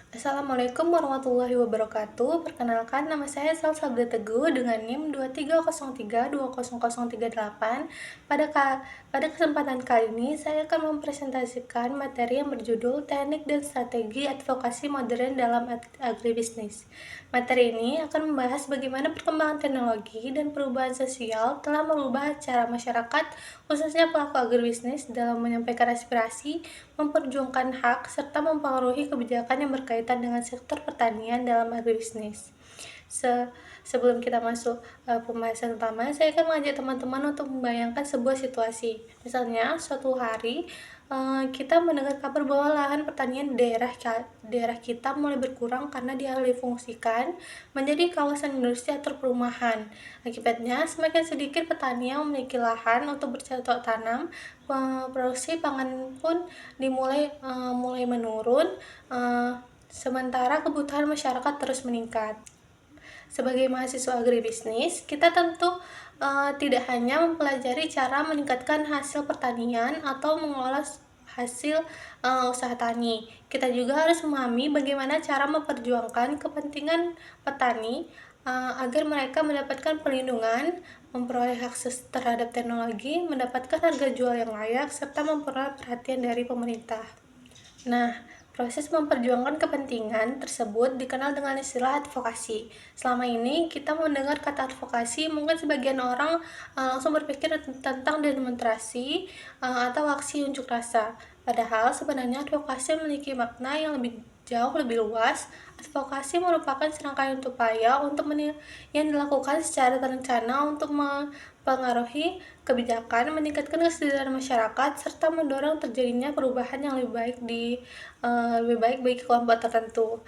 Assalamualaikum warahmatullahi wabarakatuh. Perkenalkan, nama saya Salsabila Teguh dengan NIM 2303200038. Pada kesempatan kali ini, saya akan mempresentasikan materi yang berjudul Teknik dan Strategi Advokasi Modern dalam Agribisnis. Materi ini akan membahas bagaimana perkembangan teknologi dan perubahan sosial telah mengubah cara masyarakat, khususnya pelaku agribisnis, dalam menyampaikan aspirasi, memperjuangkan hak, serta mempengaruhi kebijakan yang berkaitan dengan sektor pertanian dalam agribisnis. Sebelum kita masuk pembahasan utama, saya akan mengajak teman-teman untuk membayangkan sebuah situasi. Misalnya, suatu hari kita mendengar kabar bahwa lahan pertanian di daerah kita mulai berkurang karena dialih fungsikan menjadi kawasan industri atau perumahan. Akibatnya, semakin sedikit petani yang memiliki lahan untuk bercocok tanam, produksi pangan pun mulai menurun, sementara kebutuhan masyarakat terus meningkat. Sebagai mahasiswa agribisnis, kita tentu tidak hanya mempelajari cara meningkatkan hasil pertanian atau mengolah hasil usaha tani. Kita juga harus memahami bagaimana cara memperjuangkan kepentingan petani agar mereka mendapatkan perlindungan, memperoleh akses terhadap teknologi, mendapatkan harga jual yang layak, serta memperoleh perhatian dari pemerintah. Nah, proses memperjuangkan kepentingan tersebut dikenal dengan istilah advokasi. Selama ini kita mendengar kata advokasi, mungkin sebagian orang langsung berpikir tentang demonstrasi atau aksi unjuk rasa. Padahal sebenarnya advokasi memiliki makna yang jauh lebih luas. Advokasi merupakan serangkaian upaya yang dilakukan secara terencana untuk mempengaruhi kebijakan, meningkatkan kesadaran masyarakat, serta mendorong terjadinya perubahan yang lebih baik bagi kelompok tertentu.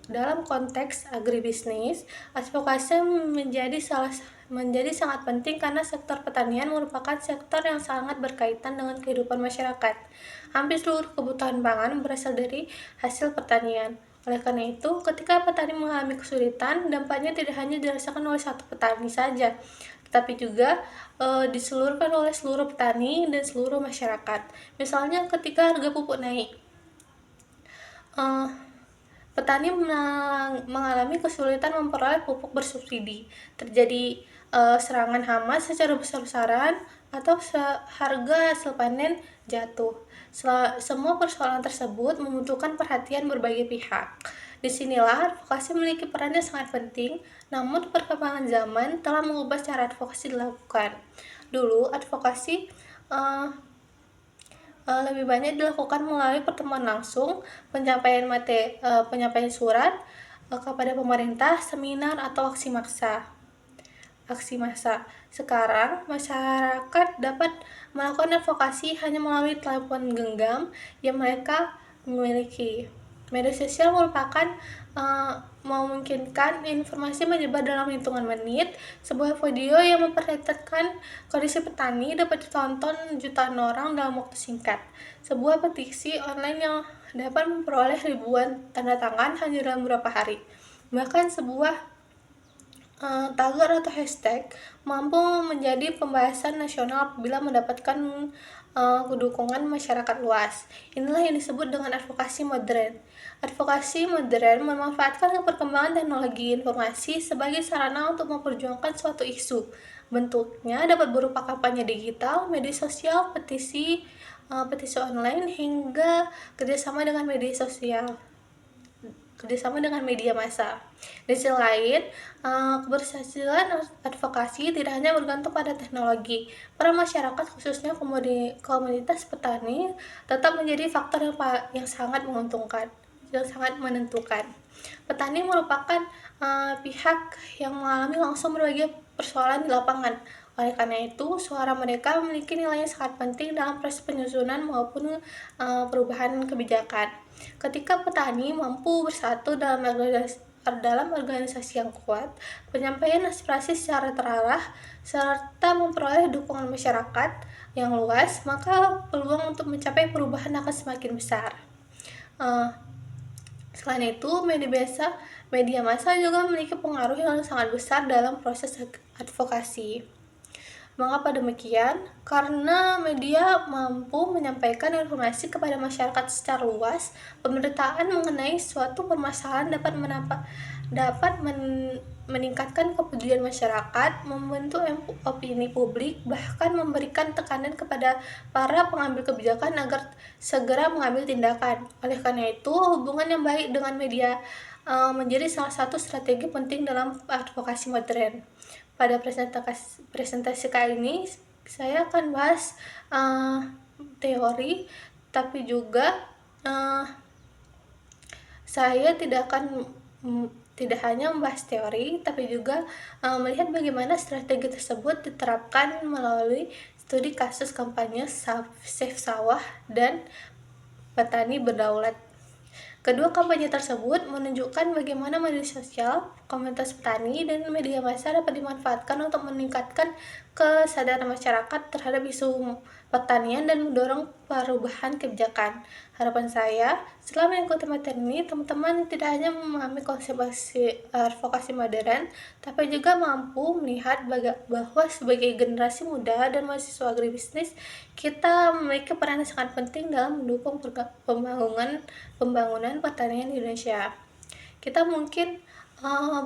Dalam konteks agribisnis, advokasi menjadi sangat penting karena sektor pertanian merupakan sektor yang sangat berkaitan dengan kehidupan masyarakat. Hampir seluruh kebutuhan pangan berasal dari hasil pertanian. Oleh karena itu, ketika petani mengalami kesulitan, dampaknya tidak hanya dirasakan oleh satu petani saja, tetapi juga diseluruhkan oleh seluruh petani dan seluruh masyarakat. Misalnya ketika harga pupuk naik, petani mengalami kesulitan memperoleh pupuk bersubsidi, terjadi serangan hama secara besar-besaran, atau harga hasil panen jatuh. Semua persoalan tersebut membutuhkan perhatian berbagai pihak. Disinilah advokasi memiliki peran yang sangat penting, namun perkembangan zaman telah mengubah cara advokasi dilakukan. Dulu, advokasi lebih banyak dilakukan melalui pertemuan langsung, penyampaian surat kepada pemerintah, seminar, atau aksi massa. Sekarang, masyarakat dapat melakukan advokasi hanya melalui telepon genggam yang mereka miliki. Media sosial memungkinkan informasi menyebar dalam hitungan menit. Sebuah video yang memperlihatkan kondisi petani dapat ditonton jutaan orang dalam waktu singkat. Sebuah petisi online yang dapat memperoleh ribuan tanda tangan hanya dalam beberapa hari. Bahkan sebuah tagar atau hashtag mampu menjadi pembahasan nasional apabila mendapatkan dukungan masyarakat luas. Inilah yang disebut dengan advokasi modern. Advokasi modern memanfaatkan perkembangan teknologi informasi sebagai sarana untuk memperjuangkan suatu isu. Bentuknya dapat berupa kampanye digital, media sosial, petisi online, hingga kerjasama dengan media massa. Di sisi lain, keberhasilan advokasi tidak hanya bergantung pada teknologi. Para masyarakat, khususnya komunitas petani, tetap menjadi faktor yang sangat menentukan. Petani merupakan pihak yang mengalami langsung berbagai persoalan di lapangan. Oleh karena itu, suara mereka memiliki nilai yang sangat penting dalam proses penyusunan maupun perubahan kebijakan. Ketika petani mampu bersatu dalam organisasi yang kuat, penyampaian aspirasi secara terarah, serta memperoleh dukungan masyarakat yang luas, maka peluang untuk mencapai perubahan akan semakin besar. Selain itu, media massa juga memiliki pengaruh yang sangat besar dalam proses advokasi. Mengapa demikian? Karena media mampu menyampaikan informasi kepada masyarakat secara luas. Pemberitaan mengenai suatu permasalahan dapat meningkatkan kepedulian masyarakat, membentuk opini publik, bahkan memberikan tekanan kepada para pengambil kebijakan agar segera mengambil tindakan. Oleh karena itu, hubungan yang baik dengan media menjadi salah satu strategi penting dalam advokasi modern. Pada presentasi kali ini saya akan bahas teori, tapi juga saya tidak hanya membahas teori, tapi juga melihat bagaimana strategi tersebut diterapkan melalui studi kasus kampanye Save Sawah dan Petani Berdaulat. Kedua kampanye tersebut menunjukkan bagaimana media sosial, komunitas petani, dan media massa dapat dimanfaatkan untuk meningkatkan kesadaran masyarakat terhadap isu pertanian dan mendorong perubahan kebijakan. Harapan saya, setelah mengikuti materi ini, teman-teman tidak hanya memahami konsep advokasi modern, tapi juga mampu melihat bahwa sebagai generasi muda dan mahasiswa agribisnis, kita memiliki peran yang sangat penting dalam mendukung pembangunan pertanian di Indonesia. Kita mungkin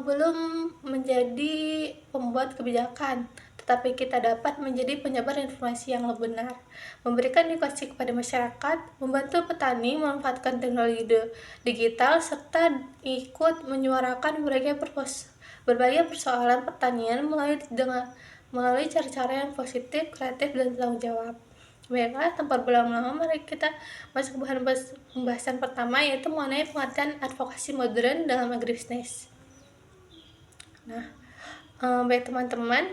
belum menjadi pembuat kebijakan, tetapi kita dapat menjadi penyebar informasi yang lebih benar, memberikan edukasi kepada masyarakat, membantu petani memanfaatkan teknologi digital, serta ikut menyuarakan berbagai persoalan pertanian melalui cara-cara yang positif, kreatif, dan tanggung jawab. Baiklah, tanpa berlama-lama, mari kita masuk ke bahan pembahasan pertama, yaitu mengenai pengertian advokasi modern dalam agribisnis. Nah, baik teman-teman,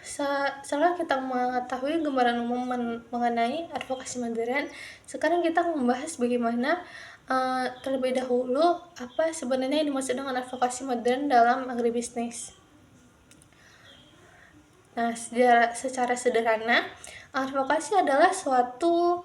setelah kita mengetahui gambaran umum mengenai advokasi modern, sekarang kita membahas bagaimana terlebih dahulu apa sebenarnya yang dimaksud dengan advokasi modern dalam agribisnis. Nah, secara sederhana, advokasi adalah suatu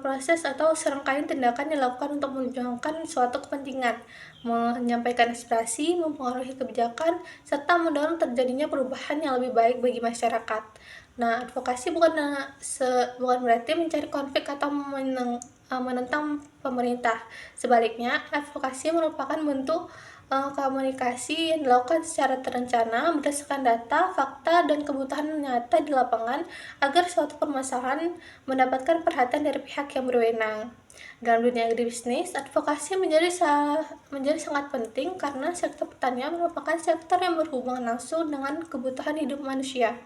proses atau serangkaian tindakan yang dilakukan untuk memperjuangkan suatu kepentingan, menyampaikan aspirasi, mempengaruhi kebijakan, serta mendorong terjadinya perubahan yang lebih baik bagi masyarakat. Nah, advokasi bukan berarti mencari konflik atau menentang pemerintah. Sebaliknya, advokasi merupakan bentuk komunikasi yang dilakukan secara terencana berdasarkan data, fakta, dan kebutuhan nyata di lapangan agar suatu permasalahan mendapatkan perhatian dari pihak yang berwenang. Dalam dunia agribisnis, advokasi menjadi sangat penting karena sektor pertanian merupakan sektor yang berhubungan langsung dengan kebutuhan hidup manusia.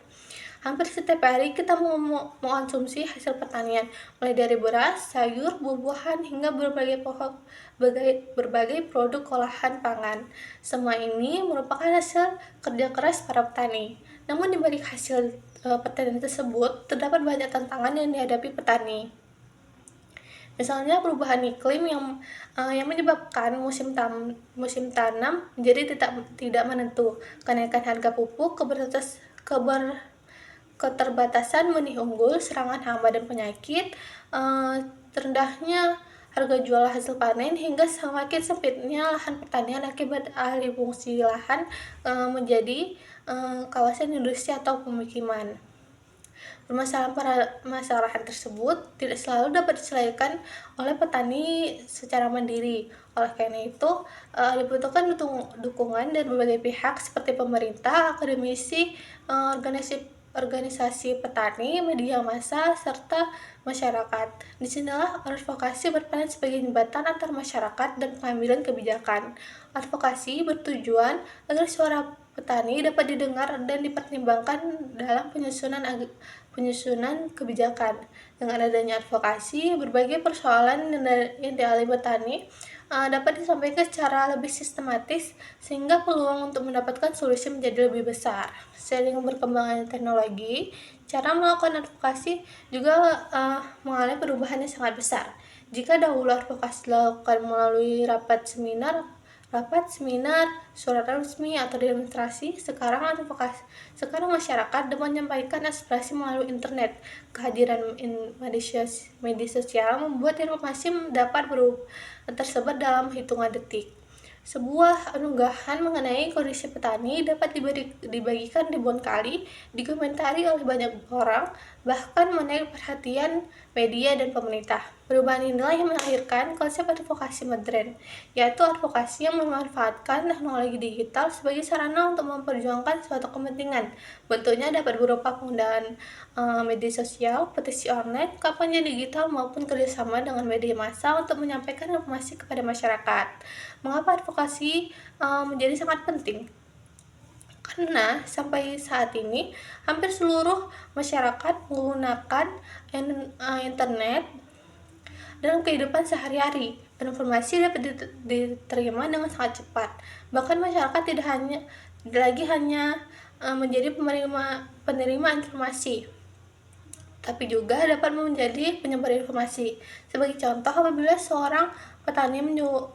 Hampir setiap hari kita mengonsumsi hasil pertanian, mulai dari beras, sayur, buah-buahan, hingga berbagai produk olahan pangan. Semua ini merupakan hasil kerja keras para petani. Namun di balik hasil pertanian tersebut, terdapat banyak tantangan yang dihadapi petani. Misalnya perubahan iklim yang menyebabkan musim tanam menjadi tidak menentu, kenaikan harga pupuk, keterbatasan benih unggul, serangan hama dan penyakit, terendahnya harga jual hasil panen, hingga semakin sempitnya lahan pertanian akibat alih fungsi lahan menjadi kawasan industri atau pemukiman. Permasalahan tersebut tidak selalu dapat diselesaikan oleh petani secara mandiri. Oleh karena itu, dibutuhkan dukungan dari berbagai pihak seperti pemerintah, akademisi, organisasi petani, media massa, serta masyarakat. Disinilah advokasi berperan sebagai jembatan antar masyarakat dan pengambilan kebijakan. Advokasi bertujuan agar suara petani dapat didengar dan dipertimbangkan dalam penyusunan kebijakan. Dengan adanya advokasi, berbagai persoalan yang dialami petani dapat disampaikan secara lebih sistematis, sehingga peluang untuk mendapatkan solusi menjadi lebih besar. Seiring berkembangnya teknologi, cara melakukan advokasi juga mengalami perubahan yang sangat besar. Jika dahulu advokasi dilakukan melalui rapat seminar, surat resmi, atau demonstrasi, sekarang masyarakat dapat menyampaikan aspirasi melalui internet. Kehadiran media sosial membuat informasi dapat tersebar dalam hitungan detik. Sebuah unggahan mengenai kondisi petani dapat dibagikan ribuan kali, dikomentari oleh banyak orang, bahkan menarik perhatian media dan pemerintah. Perubahan inilah yang melahirkan konsep advokasi modern, yaitu advokasi yang memanfaatkan teknologi digital sebagai sarana untuk memperjuangkan suatu kepentingan. Bentuknya dapat berupa penggunaan media sosial, petisi online, kampanye digital, maupun kerjasama dengan media massa untuk menyampaikan informasi kepada masyarakat. Mengapa advokasi menjadi sangat penting? Karena sampai saat ini hampir seluruh masyarakat menggunakan internet dalam kehidupan sehari-hari. Informasi dapat diterima dengan sangat cepat. Bahkan masyarakat tidak hanya menjadi penerima informasi, tapi juga dapat menjadi penyebar informasi. Sebagai contoh, apabila seorang petani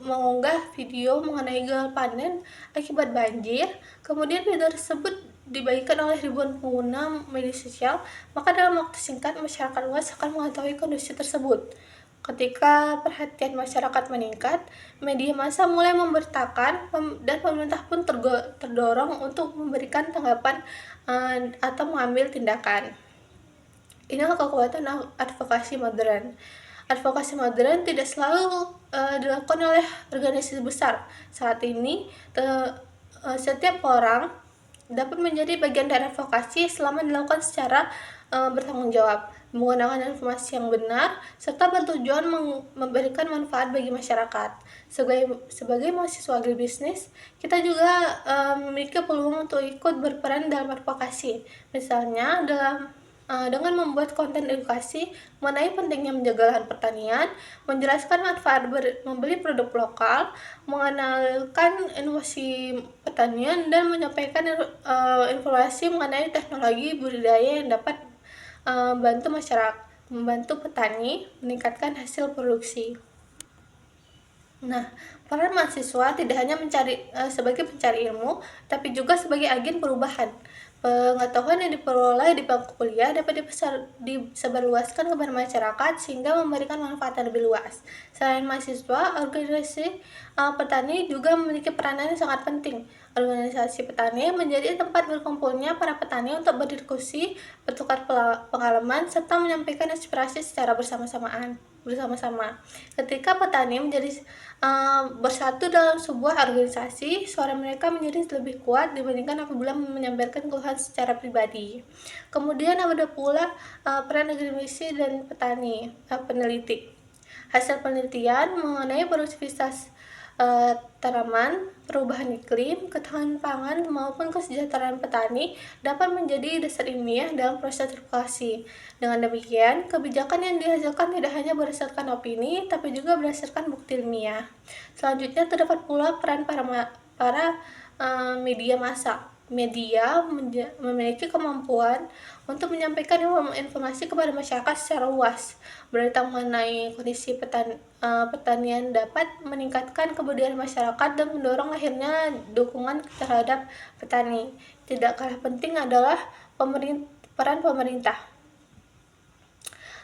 mengunggah video mengenai gagal panen akibat banjir, kemudian video tersebut dibagikan oleh ribuan pengguna media sosial, maka dalam waktu singkat masyarakat luas akan mengetahui kondisi tersebut. Ketika perhatian masyarakat meningkat, media massa mulai memberitakan dan pemerintah pun terdorong untuk memberikan tanggapan atau mengambil tindakan. Inilah kekuatan advokasi modern. Advokasi modern tidak selalu dilakukan oleh organisasi besar. Saat ini, setiap orang dapat menjadi bagian dari advokasi selama dilakukan secara bertanggung jawab, menggunakan informasi yang benar, serta bertujuan memberikan manfaat bagi masyarakat. Sebagai mahasiswa agribisnis, kita juga memiliki peluang untuk ikut berperan dalam advokasi. Misalnya dengan membuat konten edukasi mengenai pentingnya menjaga lahan pertanian, menjelaskan manfaat membeli produk lokal, mengenalkan inovasi pertanian, dan menyampaikan informasi mengenai teknologi budidaya yang dapat membantu petani meningkatkan hasil produksi. Nah, peran mahasiswa tidak hanya sebagai pencari ilmu, tapi juga sebagai agen perubahan. Pengetahuan yang diperoleh di bangku kuliah dapat disebarluaskan kepada masyarakat sehingga memberikan manfaat yang lebih luas. Selain mahasiswa, organisasi petani juga memiliki peranan yang sangat penting. Organisasi petani menjadi tempat berkumpulnya para petani untuk berdiskusi, bertukar pengalaman, serta menyampaikan aspirasi secara bersama-sama. Ketika petani bersatu dalam sebuah organisasi, suara mereka menjadi lebih kuat dibandingkan apabila menyampaikan keluhan secara pribadi. Kemudian ada pula peran akademisi dan peneliti. Hasil penelitian mengenai produktivitas tanaman, perubahan iklim, ketahanan pangan, maupun kesejahteraan petani dapat menjadi dasar ilmiah dalam proses advokasi. Dengan demikian, kebijakan yang dihasilkan tidak hanya berdasarkan opini, tapi juga berdasarkan bukti ilmiah. Selanjutnya, terdapat pula peran para media massa. Media memiliki kemampuan untuk menyampaikan informasi kepada masyarakat secara luas. Berita mengenai kondisi pertanian dapat meningkatkan kebudayaan masyarakat dan mendorong lahirnya dukungan terhadap petani. Tidak kalah penting adalah peran pemerintah.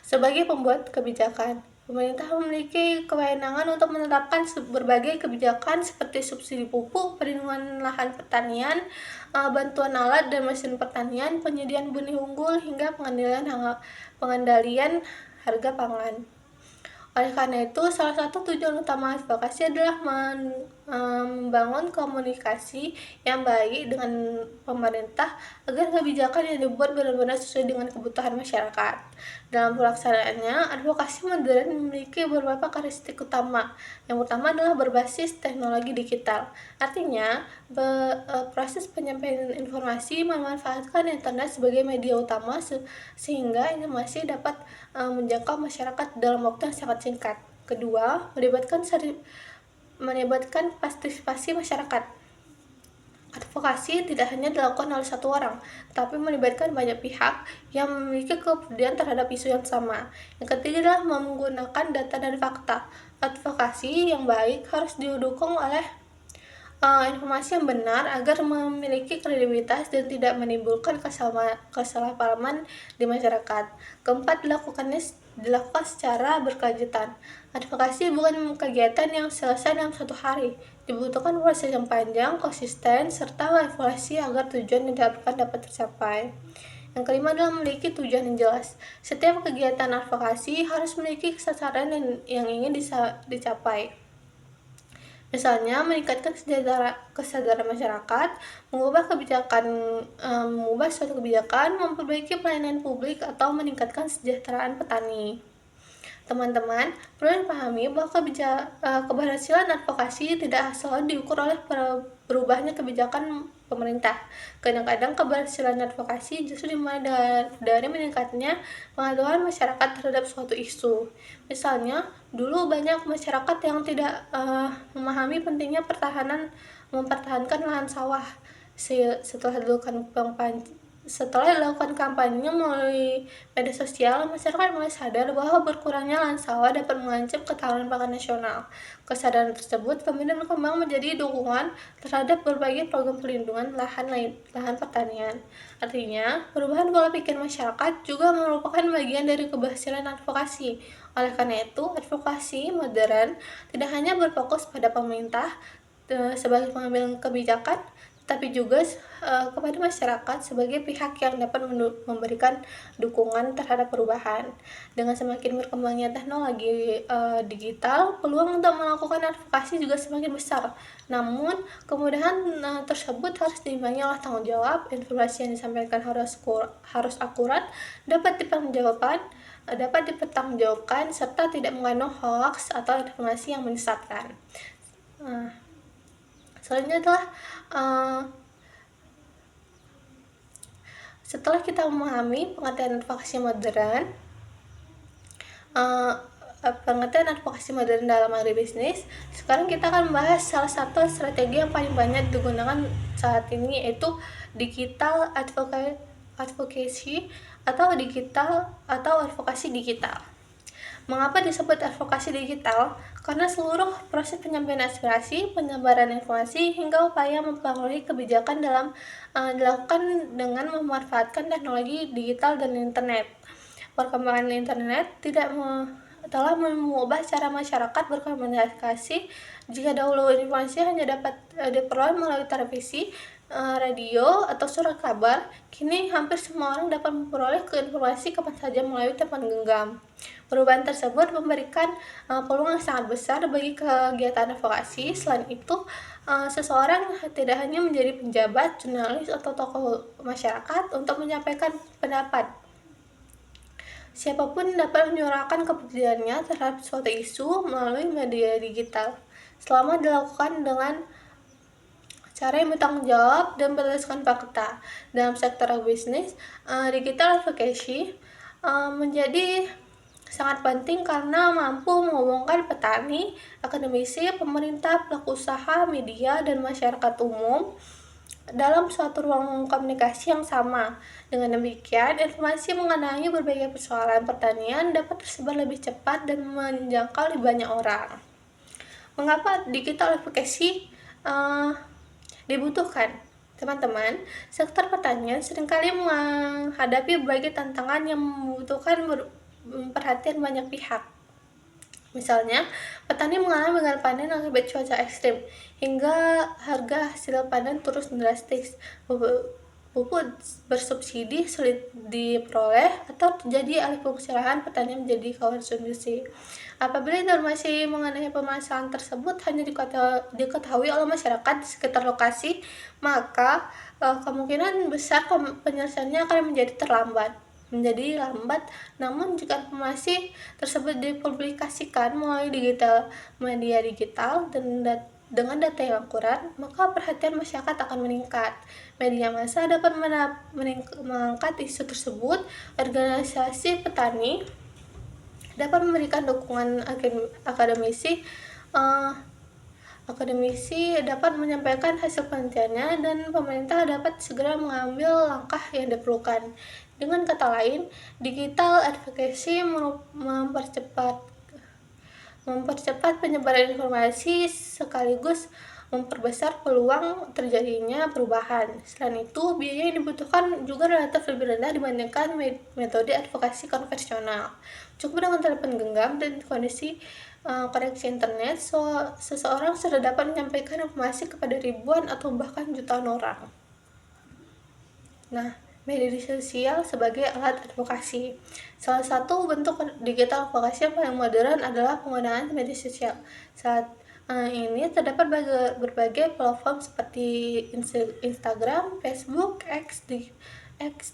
Sebagai pembuat kebijakan, pemerintah memiliki kewenangan untuk menetapkan berbagai kebijakan seperti subsidi pupuk, perlindungan lahan pertanian, bantuan alat dan mesin pertanian, penyediaan benih unggul, hingga pengendalian harga pangan. Oleh karena itu, salah satu tujuan utama advokasi adalah membangun komunikasi yang baik dengan pemerintah agar kebijakan yang dibuat benar-benar sesuai dengan kebutuhan masyarakat. Dalam pelaksanaannya, advokasi modern memiliki beberapa karakteristik utama. Yang pertama adalah berbasis teknologi digital. Artinya, proses penyampaian informasi memanfaatkan internet sebagai media utama sehingga informasi dapat menjangkau masyarakat dalam waktu yang sangat singkat. Kedua, melibatkan partisipasi masyarakat. Advokasi tidak hanya dilakukan oleh satu orang, tapi melibatkan banyak pihak yang memiliki kepedulian terhadap isu yang sama. Yang ketiga adalah menggunakan data dan fakta. Advokasi yang baik harus didukung oleh informasi yang benar agar memiliki kredibilitas dan tidak menimbulkan kesalahpahaman di masyarakat. Keempat, dilakukannya dilakukan secara berkelanjutan. Advokasi bukan kegiatan yang selesai dalam satu hari. Dibutuhkan proses yang panjang, konsisten, serta evaluasi agar tujuan yang diharapkan dapat tercapai. Yang kelima adalah memiliki tujuan yang jelas. Setiap kegiatan advokasi harus memiliki sasaran yang ingin dicapai. Misalnya, meningkatkan kesadaran masyarakat, mengubah suatu kebijakan, memperbaiki pelayanan publik, atau meningkatkan kesejahteraan petani. Teman-teman, perlu dipahami bahwa keberhasilan advokasi tidak selalu diukur oleh berubahnya kebijakan pemerintah. Kadang-kadang keberhasilan advokasi justru dimulai dari meningkatnya pengetahuan masyarakat terhadap suatu isu. Misalnya, dulu banyak masyarakat yang tidak memahami pentingnya mempertahankan lahan sawah. Setelah dilakukan kampanye melalui media sosial, masyarakat mulai sadar bahwa berkurangnya lahan sawah dapat mengancam ketahanan pangan nasional. Kesadaran tersebut kemudian berkembang menjadi dukungan terhadap berbagai program perlindungan lahan pertanian. Artinya, perubahan pola pikir masyarakat juga merupakan bagian dari keberhasilan advokasi. Oleh karena itu, advokasi modern tidak hanya berfokus pada pemerintah sebagai pengambil kebijakan, tapi juga kepada masyarakat sebagai pihak yang dapat memberikan dukungan terhadap perubahan. Dengan semakin berkembangnya teknologi digital, peluang untuk melakukan advokasi juga semakin besar. Namun, kemudahan tersebut harus diimbangi oleh tanggung jawab. Informasi yang disampaikan harus akurat, dapat dipertanggungjawabkan, serta tidak mengandung hoaks atau informasi yang menyesatkan. Selanjutnya adalah setelah kita memahami pengertian advokasi dalam agribisnis, sekarang kita akan membahas salah satu strategi yang paling banyak digunakan saat ini, yaitu digital advocacy atau advokasi digital. Mengapa disebut advokasi digital? Karena seluruh proses penyampaian aspirasi, penyebaran informasi, hingga upaya mempengaruhi kebijakan dilakukan dengan memanfaatkan teknologi digital dan internet. Perkembangan internet telah mengubah cara masyarakat berkomunikasi. Jika dahulu informasi hanya dapat diperoleh melalui televisi, radio, atau surat kabar, kini hampir semua orang dapat memperoleh informasi kapan saja melalui telepon genggam. Perubahan tersebut memberikan peluang yang sangat besar bagi kegiatan advokasi. Selain itu, seseorang tidak hanya menjadi penjabat, jurnalis, atau tokoh masyarakat untuk menyampaikan pendapat. Siapapun dapat menyuarakan kepeduliannya terhadap suatu isu melalui media digital, selama dilakukan dengan cara yang bertanggung jawab dan berdasarkan fakta. Dalam sektor bisnis, digital advocacy menjadi sangat penting karena mampu menghubungkan petani, akademisi, pemerintah, pelaku usaha, media, dan masyarakat umum dalam suatu ruang komunikasi yang sama. Dengan demikian, informasi mengenai berbagai persoalan pertanian dapat tersebar lebih cepat dan menjangkau lebih banyak orang. Mengapa digital advocacy dibutuhkan? Teman-teman, sektor pertanian seringkali menghadapi berbagai tantangan yang membutuhkan perhatian banyak pihak. Misalnya, petani mengalami gagal panen akibat cuaca ekstrim, hingga harga hasil panen terus drastis. Pupuk bersubsidi sulit diperoleh, atau terjadi alih fungsi lahan petani menjadi konsumsi. Apabila informasi mengenai permasalahan tersebut hanya diketahui oleh masyarakat di sekitar lokasi, maka kemungkinan besar penyelesaiannya akan menjadi lambat. Namun jika informasi tersebut dipublikasikan melalui media digital dan dengan data yang akurat, maka perhatian masyarakat akan meningkat. Media massa dapat mengangkat isu tersebut. Organisasi petani dapat memberikan dukungan. Akademisi dapat menyampaikan hasil penelitiannya, dan pemerintah dapat segera mengambil langkah yang diperlukan. Dengan kata lain, digital advocacy mempercepat penyebaran informasi sekaligus memperbesar peluang terjadinya perubahan. Selain itu, biaya yang dibutuhkan juga relatif lebih rendah dibandingkan metode advokasi konvensional. Cukup dengan telepon genggam dan kondisi koneksi internet, seseorang sudah dapat menyampaikan informasi kepada ribuan atau bahkan jutaan orang. Nah, media sosial sebagai alat advokasi. Salah satu bentuk digital advokasi yang paling modern adalah penggunaan media sosial. Saat ini terdapat berbagai platform seperti Instagram, Facebook, X,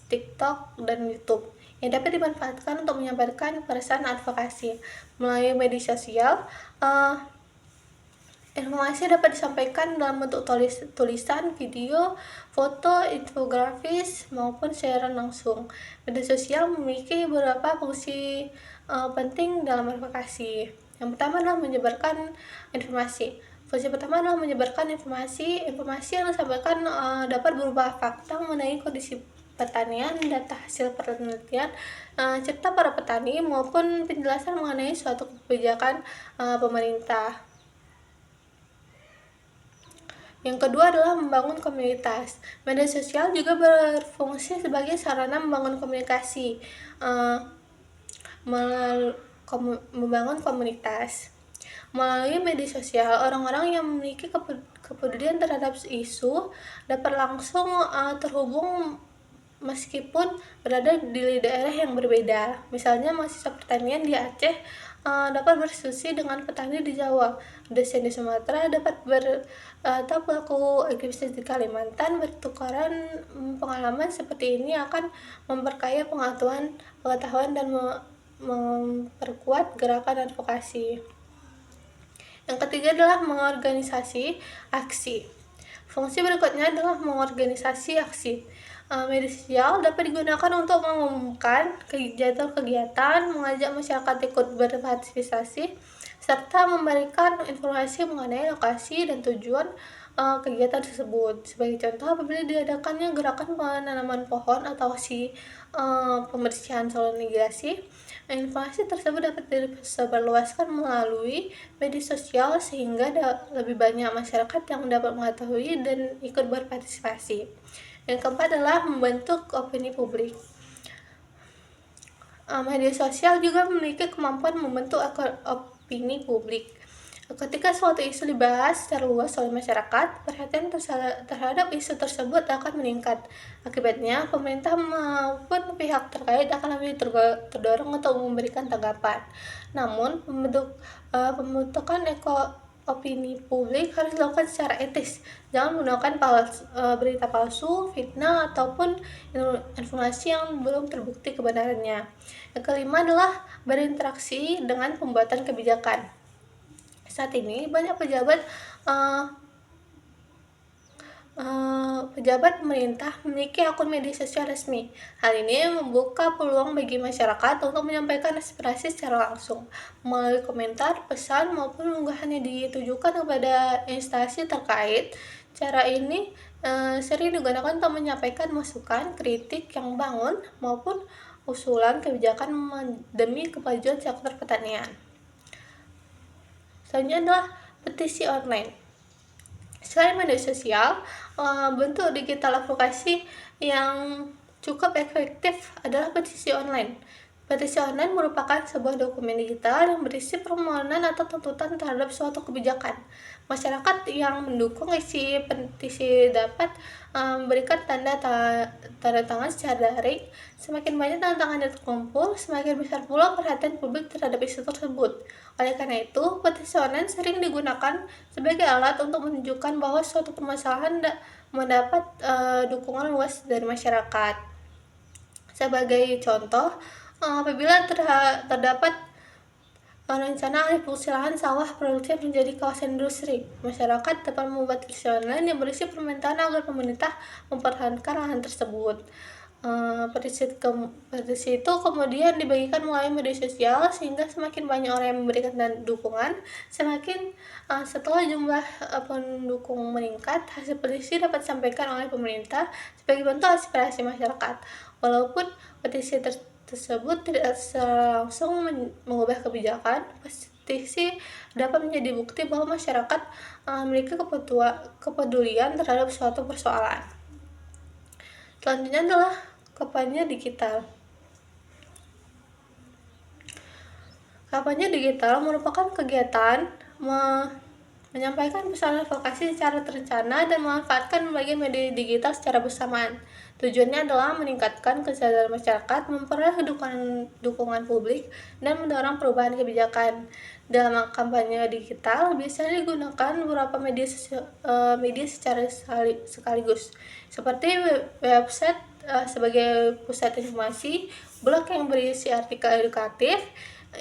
TikTok, dan YouTube yang dapat dimanfaatkan untuk menyampaikan pesan advokasi. Melalui media sosial, informasi dapat disampaikan dalam bentuk tulisan, video, foto, infografis, maupun siaran langsung. Media sosial memiliki beberapa fungsi penting dalam advokasi. Yang pertama adalah menyebarkan informasi. Fungsi pertama adalah menyebarkan informasi. Informasi yang disampaikan dapat berupa fakta mengenai kondisi pertanian, data hasil penelitian, cerita para petani, maupun penjelasan mengenai suatu kebijakan pemerintah. Yang kedua adalah membangun komunitas. Media sosial juga berfungsi sebagai sarana membangun komunikasi, membangun komunitas. Melalui media sosial, orang-orang yang memiliki kepedulian terhadap isu dapat langsung terhubung meskipun berada di daerah yang berbeda. Misalnya mahasiswa pertanian di Aceh dapat berdiskusi dengan petani di Jawa, dosen di Sumatera dapat atau pelaku aktivitas di Kalimantan bertukaran pengalaman. Seperti ini akan memperkaya pengetahuan dan memperkuat gerakan advokasi. Yang ketiga adalah mengorganisasi aksi. Fungsi berikutnya adalah mengorganisasi aksi. Media sosial dapat digunakan untuk mengumumkan kegiatan, mengajak masyarakat ikut berpartisipasi, serta memberikan informasi mengenai lokasi dan tujuan kegiatan tersebut. Sebagai contoh, apabila diadakannya gerakan penanaman pohon atau pembersihan saluran irigasi, informasi tersebut dapat disebarluaskan melalui media sosial sehingga lebih banyak masyarakat yang dapat mengetahui dan ikut berpartisipasi. Yang keempat adalah membentuk opini publik. Media sosial juga memiliki kemampuan membentuk opini publik. Ketika suatu isu dibahas secara luas oleh masyarakat, perhatian terhadap isu tersebut akan meningkat. Akibatnya, pemerintah maupun pihak terkait akan lebih terdorong untuk memberikan tanggapan. Namun, pembentukan opini publik harus dilakukan secara etis. Jangan menggunakan berita palsu, fitnah, ataupun informasi yang belum terbukti kebenarannya. Yang kelima adalah berinteraksi dengan pembuatan kebijakan. Saat ini banyak pejabat pemerintah memiliki akun media sosial resmi. Hal ini membuka peluang bagi masyarakat untuk menyampaikan aspirasi secara langsung melalui komentar, pesan, maupun unggahan yang ditujukan kepada instansi terkait. Cara ini sering digunakan untuk menyampaikan masukan, kritik yang membangun, maupun usulan kebijakan demi kemajuan sektor pertanian. Selanjutnya adalah petisi online. Selain media sosial, bentuk digital advokasi yang cukup efektif adalah petisi online. Petisi online merupakan sebuah dokumen digital yang berisi permohonan atau tuntutan terhadap suatu kebijakan. Masyarakat yang mendukung isi petisi dapat memberikan tanda tangan secara daring. Semakin banyak tanda tangan yang terkumpul, semakin besar pula perhatian publik terhadap isu tersebut. Oleh karena itu, petisi online sering digunakan sebagai alat untuk menunjukkan bahwa suatu permasalahan mendapat dukungan luas dari masyarakat. Sebagai contoh, apabila terdapat rencana alih fungsi lahan sawah produktif menjadi kawasan industri, masyarakat dapat membuat petisi online yang berisi permintaan agar pemerintah mempertahankan lahan tersebut. Petisi itu kemudian dibagikan melalui media sosial sehingga semakin banyak orang yang memberikan dukungan. Setelah jumlah pendukung meningkat, hasil petisi dapat disampaikan oleh pemerintah sebagai bentuk aspirasi masyarakat. Walaupun petisi tersebut tidak langsung mengubah kebijakan, kompetisi dapat menjadi bukti bahwa masyarakat memiliki kepedulian terhadap suatu persoalan. Selanjutnya adalah kampanye digital. Kampanye digital merupakan kegiatan menyampaikan pesan advokasi secara terencana dan memanfaatkan berbagai media digital secara bersamaan. Tujuannya adalah meningkatkan kesadaran masyarakat, memperoleh dukungan publik, dan mendorong perubahan kebijakan. Dalam kampanye digital, biasanya digunakan beberapa media secara sekaligus, seperti website sebagai pusat informasi, blog yang berisi artikel edukatif,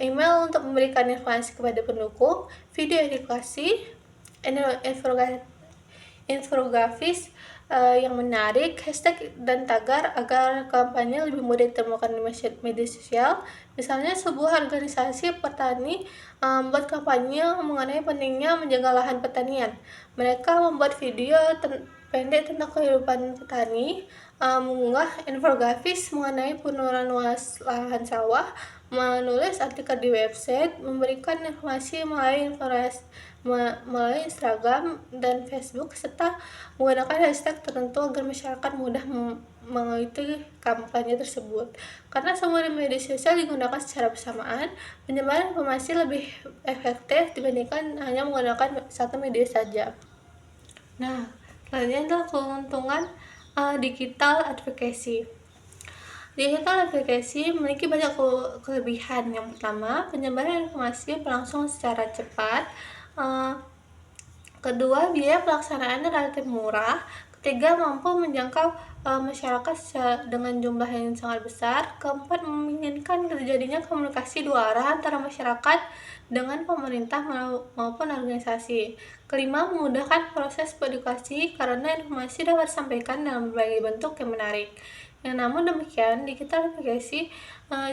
email untuk memberikan informasi kepada pendukung, video edukasi, infografis yang menarik, hashtag dan tagar agar kampanye lebih mudah ditemukan di media sosial. Misalnya sebuah organisasi petani membuat kampanye mengenai pentingnya menjaga lahan pertanian. Mereka membuat video pendek tentang kehidupan petani, mengunggah infografis mengenai penurunan luas lahan sawah, menulis artikel di website, memberikan informasi melalui Instagram dan Facebook, serta menggunakan hashtag tertentu agar masyarakat mudah mengikuti kampanye tersebut. Karena semua media sosial digunakan secara bersamaan, penyebaran informasi lebih efektif dibandingkan hanya menggunakan satu media saja. Nah, selanjutnya adalah keuntungan digital advocacy. Digital advocacy memiliki banyak kelebihan. Yang pertama, penyebaran informasi berlangsung secara cepat. Kedua, biaya pelaksanaannya relatif murah. Ketiga, mampu menjangkau masyarakat dengan jumlah yang sangat besar. Keempat, memungkinkan terjadinya komunikasi dua arah antara masyarakat dengan pemerintah maupun organisasi. Kelima, memudahkan proses edukasi karena informasi dapat disampaikan dalam berbagai bentuk yang menarik. Namun demikian, digital advocacy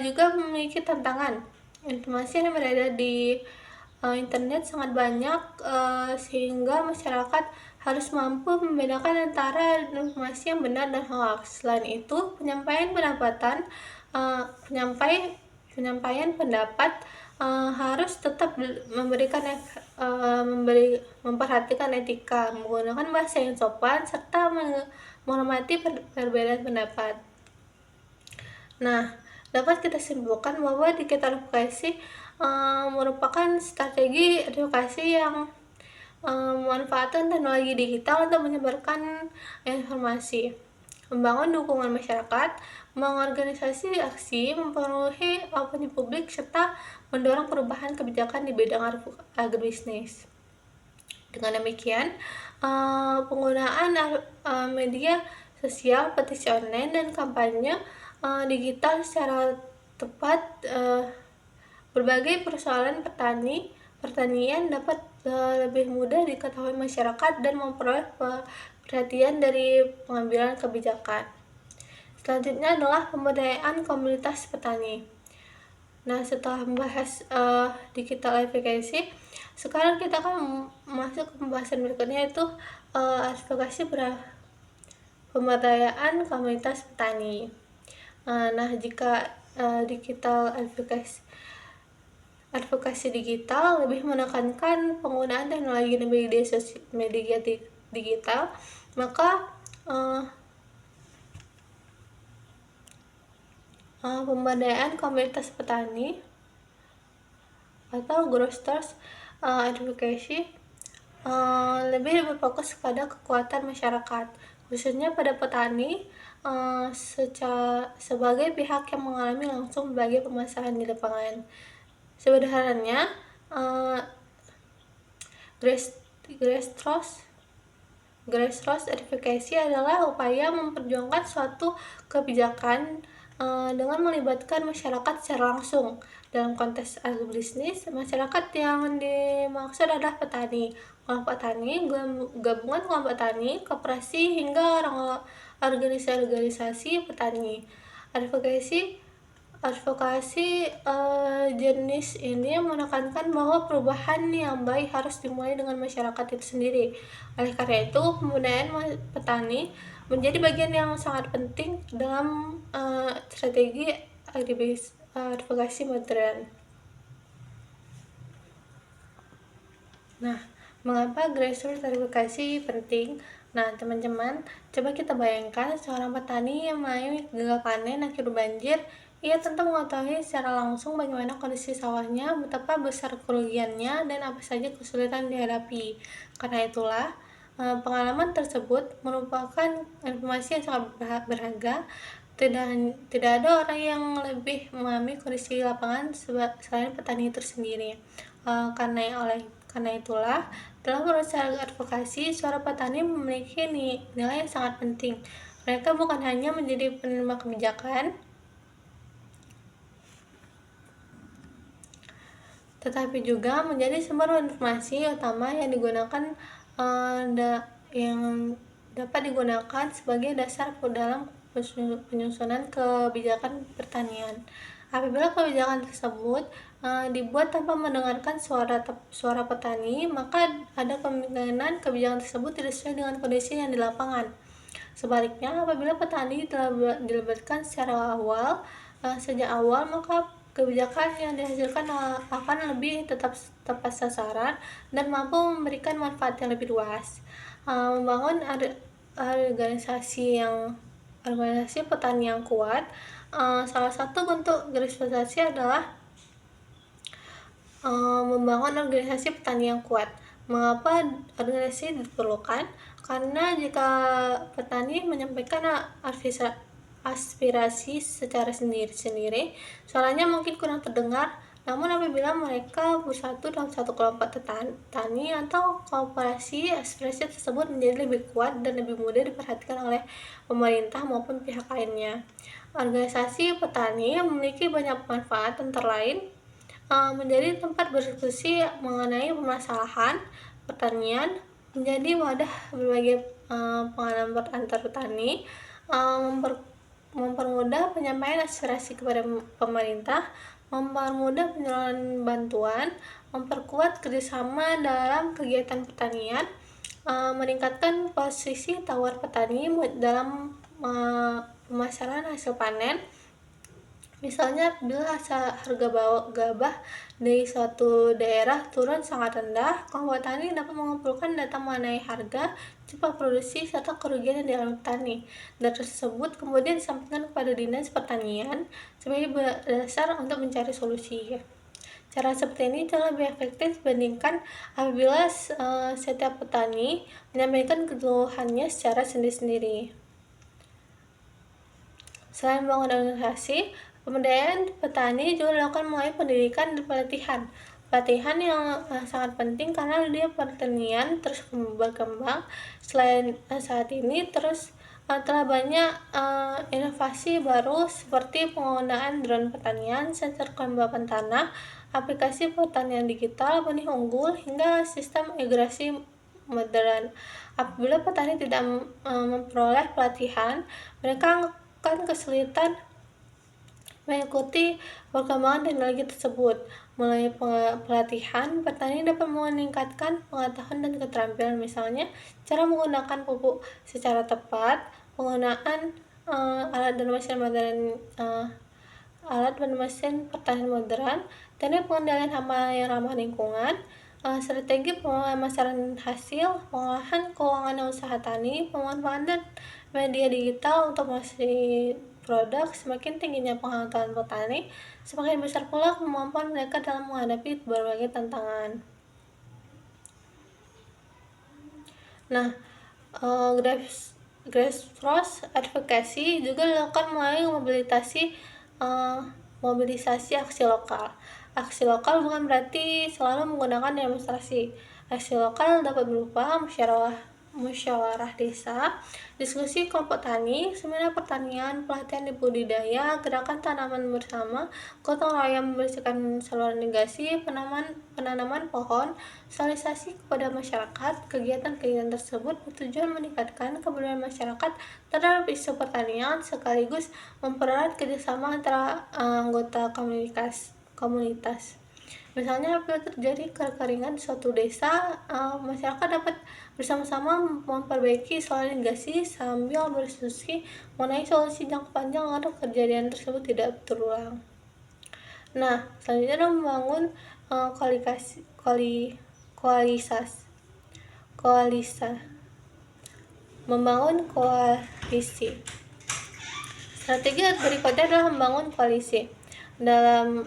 juga memiliki tantangan. Informasi yang berada di internet sangat banyak, sehingga masyarakat harus mampu membedakan antara informasi yang benar dan hoax. Selain itu, penyampaian pendapat harus tetap memperhatikan etika, menggunakan bahasa yang sopan, serta menghormati perbedaan pendapat. Nah, dapat kita simpulkan bahwa digital advocacy merupakan strategi advokasi yang memanfaatkan teknologi digital untuk menyebarkan informasi, membangun dukungan masyarakat, mengorganisasi aksi, mempengaruhi opini publik, serta mendorong perubahan kebijakan di bidang agribisnis. Dengan demikian, penggunaan media sosial, petisi online, dan kampanye digital secara tepat berbagai persoalan pertanian dapat lebih mudah diketahui masyarakat dan memperoleh perhatian dari pengambilan kebijakan. Selanjutnya adalah pemberdayaan komunitas petani. Nah, setelah membahas digital advocacy, sekarang kita akan masuk ke pembahasan berikutnya, yaitu advokasi pemberdayaan komunitas petani. Nah, jika digital advokasi digital lebih menekankan penggunaan teknologi dan media digital, maka pemberdayaan komunitas petani atau grassroots advocacy lebih berfokus pada kekuatan masyarakat, khususnya pada petani sebagai pihak yang mengalami langsung berbagai permasalahan di lapangan. Sederhananya, grassroots advocacy adalah upaya memperjuangkan suatu kebijakan dengan melibatkan masyarakat secara langsung. Dalam konteks agribisnis, masyarakat yang dimaksud adalah petani, kelompok tani, gabungan kelompok tani, koperasi, hingga organisasi petani. Advokasi jenis ini menekankan bahwa perubahan yang baik harus dimulai dengan masyarakat itu sendiri. Oleh karena itu, pemberdayaan petani menjadi bagian yang sangat penting dalam strategi advokasi modern. Nah, mengapa grassroots verifikasi penting? Nah, teman-teman, coba kita bayangkan seorang petani yang melayani gagal panen akibat banjir. Ia tentu mengetahui secara langsung bagaimana kondisi sawahnya, betapa besar kerugiannya, dan apa saja kesulitan yang dihadapi. Karena itulah, pengalaman tersebut merupakan informasi yang sangat berharga. Tidak ada orang yang lebih memahami kondisi lapangan selain petani itu sendiri. Karena itulah, dalam proses advokasi, suara petani memiliki nilai yang sangat penting. Mereka bukan hanya menjadi penerima kebijakan, tetapi juga menjadi sumber informasi utama yang yang dapat digunakan sebagai dasar dalam penyusunan kebijakan pertanian. Apabila kebijakan tersebut dibuat tanpa mendengarkan suara petani, maka ada kemungkinan kebijakan tersebut tidak sesuai dengan kondisi yang di lapangan. Sebaliknya, apabila petani telah dilibatkan sejak awal, maka kebijakan yang dihasilkan akan lebih tetap tepat sasaran dan mampu memberikan manfaat yang lebih luas. Membangun organisasi petani yang kuat. Salah satu bentuk grassrootsisasi adalah membangun organisasi petani yang kuat. Mengapa organisasi diperlukan? Karena jika petani menyampaikan aspirasi secara sendiri-sendiri, suaranya mungkin kurang terdengar. Namun apabila mereka bersatu dalam satu kelompok tani atau kooperasi, aspirasi tersebut menjadi lebih kuat dan lebih mudah diperhatikan oleh pemerintah maupun pihak lainnya. Organisasi petani memiliki banyak manfaat, antara lain menjadi tempat berdiskusi mengenai permasalahan pertanian, menjadi wadah berbagai pengalaman antar petani, mempermudah penyampaian aspirasi kepada pemerintah, mempermudah penyaluran bantuan, memperkuat kerjasama dalam kegiatan pertanian, meningkatkan posisi tawar petani dalam pemasaran hasil panen. Misalnya, bila harga gabah di suatu daerah turun sangat rendah, kelompok tani dapat mengumpulkan data mengenai harga, jumlah produksi, serta kerugian yang dialami petani. Data tersebut kemudian disampaikan kepada Dinas Pertanian sebagai dasar untuk mencari solusi. Cara seperti ini jauh lebih efektif dibandingkan apabila setiap petani menyampaikan keluhannya secara sendiri-sendiri. Selain membangun organisasi, pemberdayaan petani juga dilakukan melalui pendidikan dan pelatihan. Pelatihan yang sangat penting karena dia pertanian terus berkembang. Selain saat ini telah banyak inovasi baru seperti penggunaan drone pertanian, sensor kelembapan tanah, aplikasi pertanian digital, benih unggul, hingga sistem irigasi modern. Apabila petani tidak memperoleh pelatihan, mereka akan kesulitan mengikuti perkembangan teknologi tersebut. Melalui pelatihan, petani dapat meningkatkan pengetahuan dan keterampilan, misalnya cara menggunakan pupuk secara tepat, penggunaan alat dan mesin pertanian modern, teknik pengendalian hama yang ramah lingkungan, strategi pemasaran hasil, pengolahan keuangan usaha tani, pemanfaatan media digital untuk promosi produk. Semakin tingginya pengetahuan petani, semakin besar pula kemampuan mereka dalam menghadapi berbagai tantangan. Nah, grassroots advocacy juga dilakukan melalui mobilisasi aksi lokal. Aksi lokal bukan berarti selalu menggunakan demonstrasi. Aksi lokal dapat berupa musyawarah desa, diskusi kelompok tani, seminar pertanian, pelatihan di budidaya, gerakan tanaman bersama, gotong royong membersihkan saluran irigasi, penanaman pohon, sosialisasi kepada masyarakat. Kegiatan-kegiatan tersebut bertujuan meningkatkan kepedulian masyarakat terhadap isu pertanian sekaligus mempererat kerjasama antara anggota komunitas. Misalnya, apabila terjadi kekeringan di suatu desa, masyarakat dapat bersama-sama memperbaiki saluran irigasi sambil berdiskusi mengenai solusi jangka panjang agar kejadian tersebut tidak terulang. Nah, selanjutnya adalah membangun membangun koalisi. Strategi berikutnya adalah membangun koalisi dengan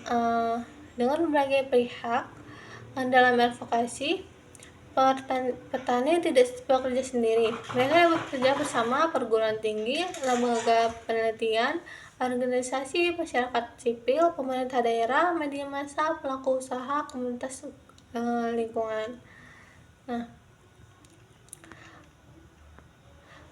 berbagai pihak. Dalam advokasi, petani tidak bekerja sendiri. Mereka bekerja bersama perguruan tinggi, lembaga penelitian, organisasi masyarakat sipil, pemerintah daerah, media massa, pelaku usaha, komunitas lingkungan. Nah,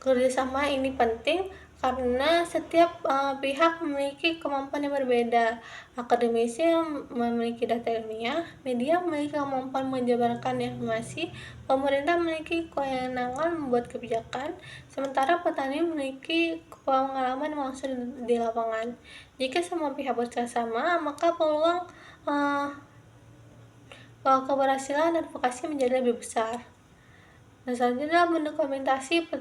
kerjasama ini penting karena setiap pihak memiliki kemampuan yang berbeda. Akademisi memiliki data ilmiah, media memiliki kemampuan menjabarkan informasi, pemerintah memiliki kewenangan membuat kebijakan, sementara petani memiliki pengalaman langsung di lapangan. Jika semua pihak bekerjasama, maka peluang keberhasilan advokasi menjadi lebih besar. Nah, selanjutnya mendokumentasi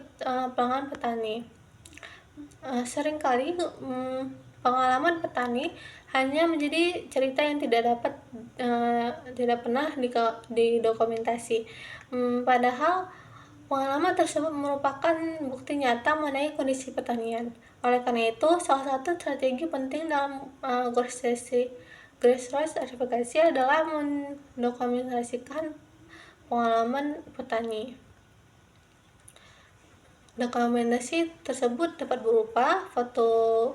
pelanggan petani. Seringkali pengalaman petani hanya menjadi cerita yang tidak pernah didokumentasi. Padahal pengalaman tersebut merupakan bukti nyata mengenai kondisi pertanian. Oleh karena itu, salah satu strategi penting dalam grassroots advokasi adalah mendokumentasikan pengalaman petani. Dokumentasi tersebut dapat berupa foto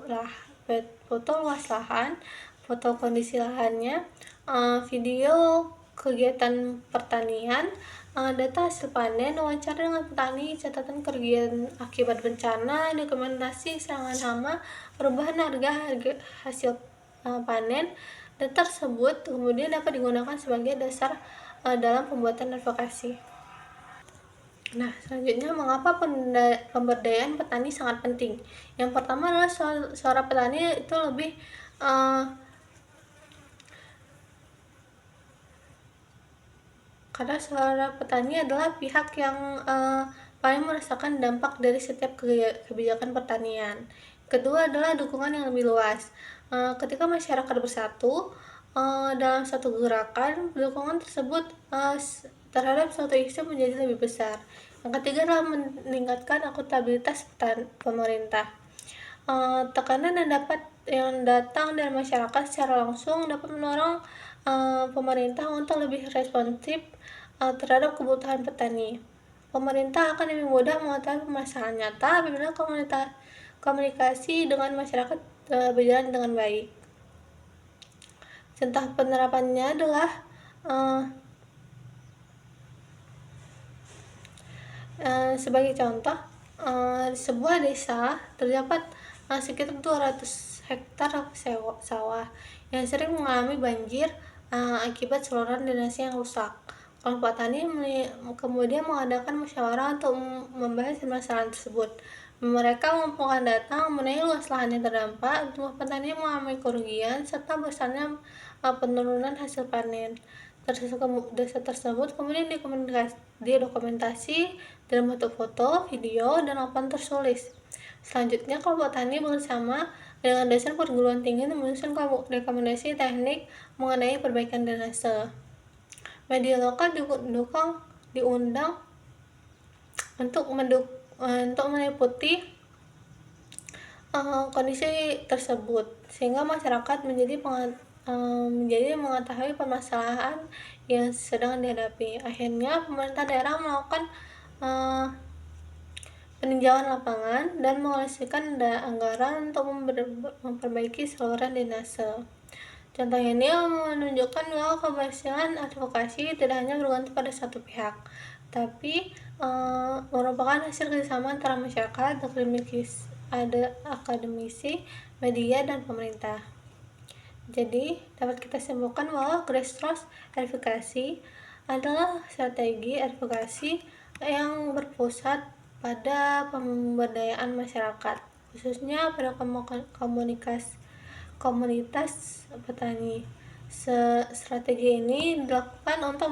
luas lahan, foto kondisi lahannya, video kegiatan pertanian, data hasil panen, wawancara dengan petani, catatan kerugian akibat bencana, dokumentasi serangan hama, perubahan harga hasil panen. Data tersebut kemudian dapat digunakan sebagai dasar dalam pembuatan advokasi. Nah, selanjutnya mengapa pemberdayaan petani sangat penting? Yang pertama adalah suara petani itu lebih karena suara petani adalah pihak yang paling merasakan dampak dari setiap kebijakan pertanian. Kedua adalah dukungan yang lebih luas. Ketika masyarakat bersatu dalam satu gerakan, dukungan tersebut terhadap suatu isu menjadi lebih besar. Yang ketiga adalah meningkatkan akuntabilitas pemerintah. Tekanan yang datang dari masyarakat secara langsung dapat mendorong pemerintah untuk lebih responsif terhadap kebutuhan petani. Pemerintah akan lebih mudah mengetahui permasalahan nyata apabila komunikasi dengan masyarakat berjalan dengan baik. Contoh penerapannya adalah sebagai contoh, di sebuah desa terdapat sekitar 200 hektar sawah yang sering mengalami banjir akibat saluran drainase yang rusak. Kelompok tani kemudian mengadakan musyawarah untuk membahas permasalahan tersebut. Mereka mengumpulkan data mengenai luas lahan yang terdampak, jumlah petani mengalami kerugian, serta besarnya penurunan hasil panen. Data tersebut kemudian didokumentasi dalam bentuk foto, video, dan laporan tertulis. Selanjutnya, kelompok tani bersama dengan dosen perguruan tinggi menyusun rekomendasi teknik mengenai perbaikan drainase. Media lokal diundang untuk meliputi kondisi tersebut, sehingga masyarakat menjadi mengetahui permasalahan yang sedang dihadapi. Akhirnya, pemerintah daerah melakukan peninjauan lapangan dan mengalokasikan anggaran untuk memperbaiki saluran drainase. Contoh ini menunjukkan bahwa keberhasilan advokasi tidak hanya bergantung pada satu pihak, tapi merupakan hasil kerjasama antara masyarakat, akademisi, media, dan pemerintah. Jadi, dapat kita simpulkan bahwa grassroots advokasi adalah strategi advokasi yang berpusat pada pemberdayaan masyarakat, khususnya pada komunitas petani. Strategi ini dilakukan untuk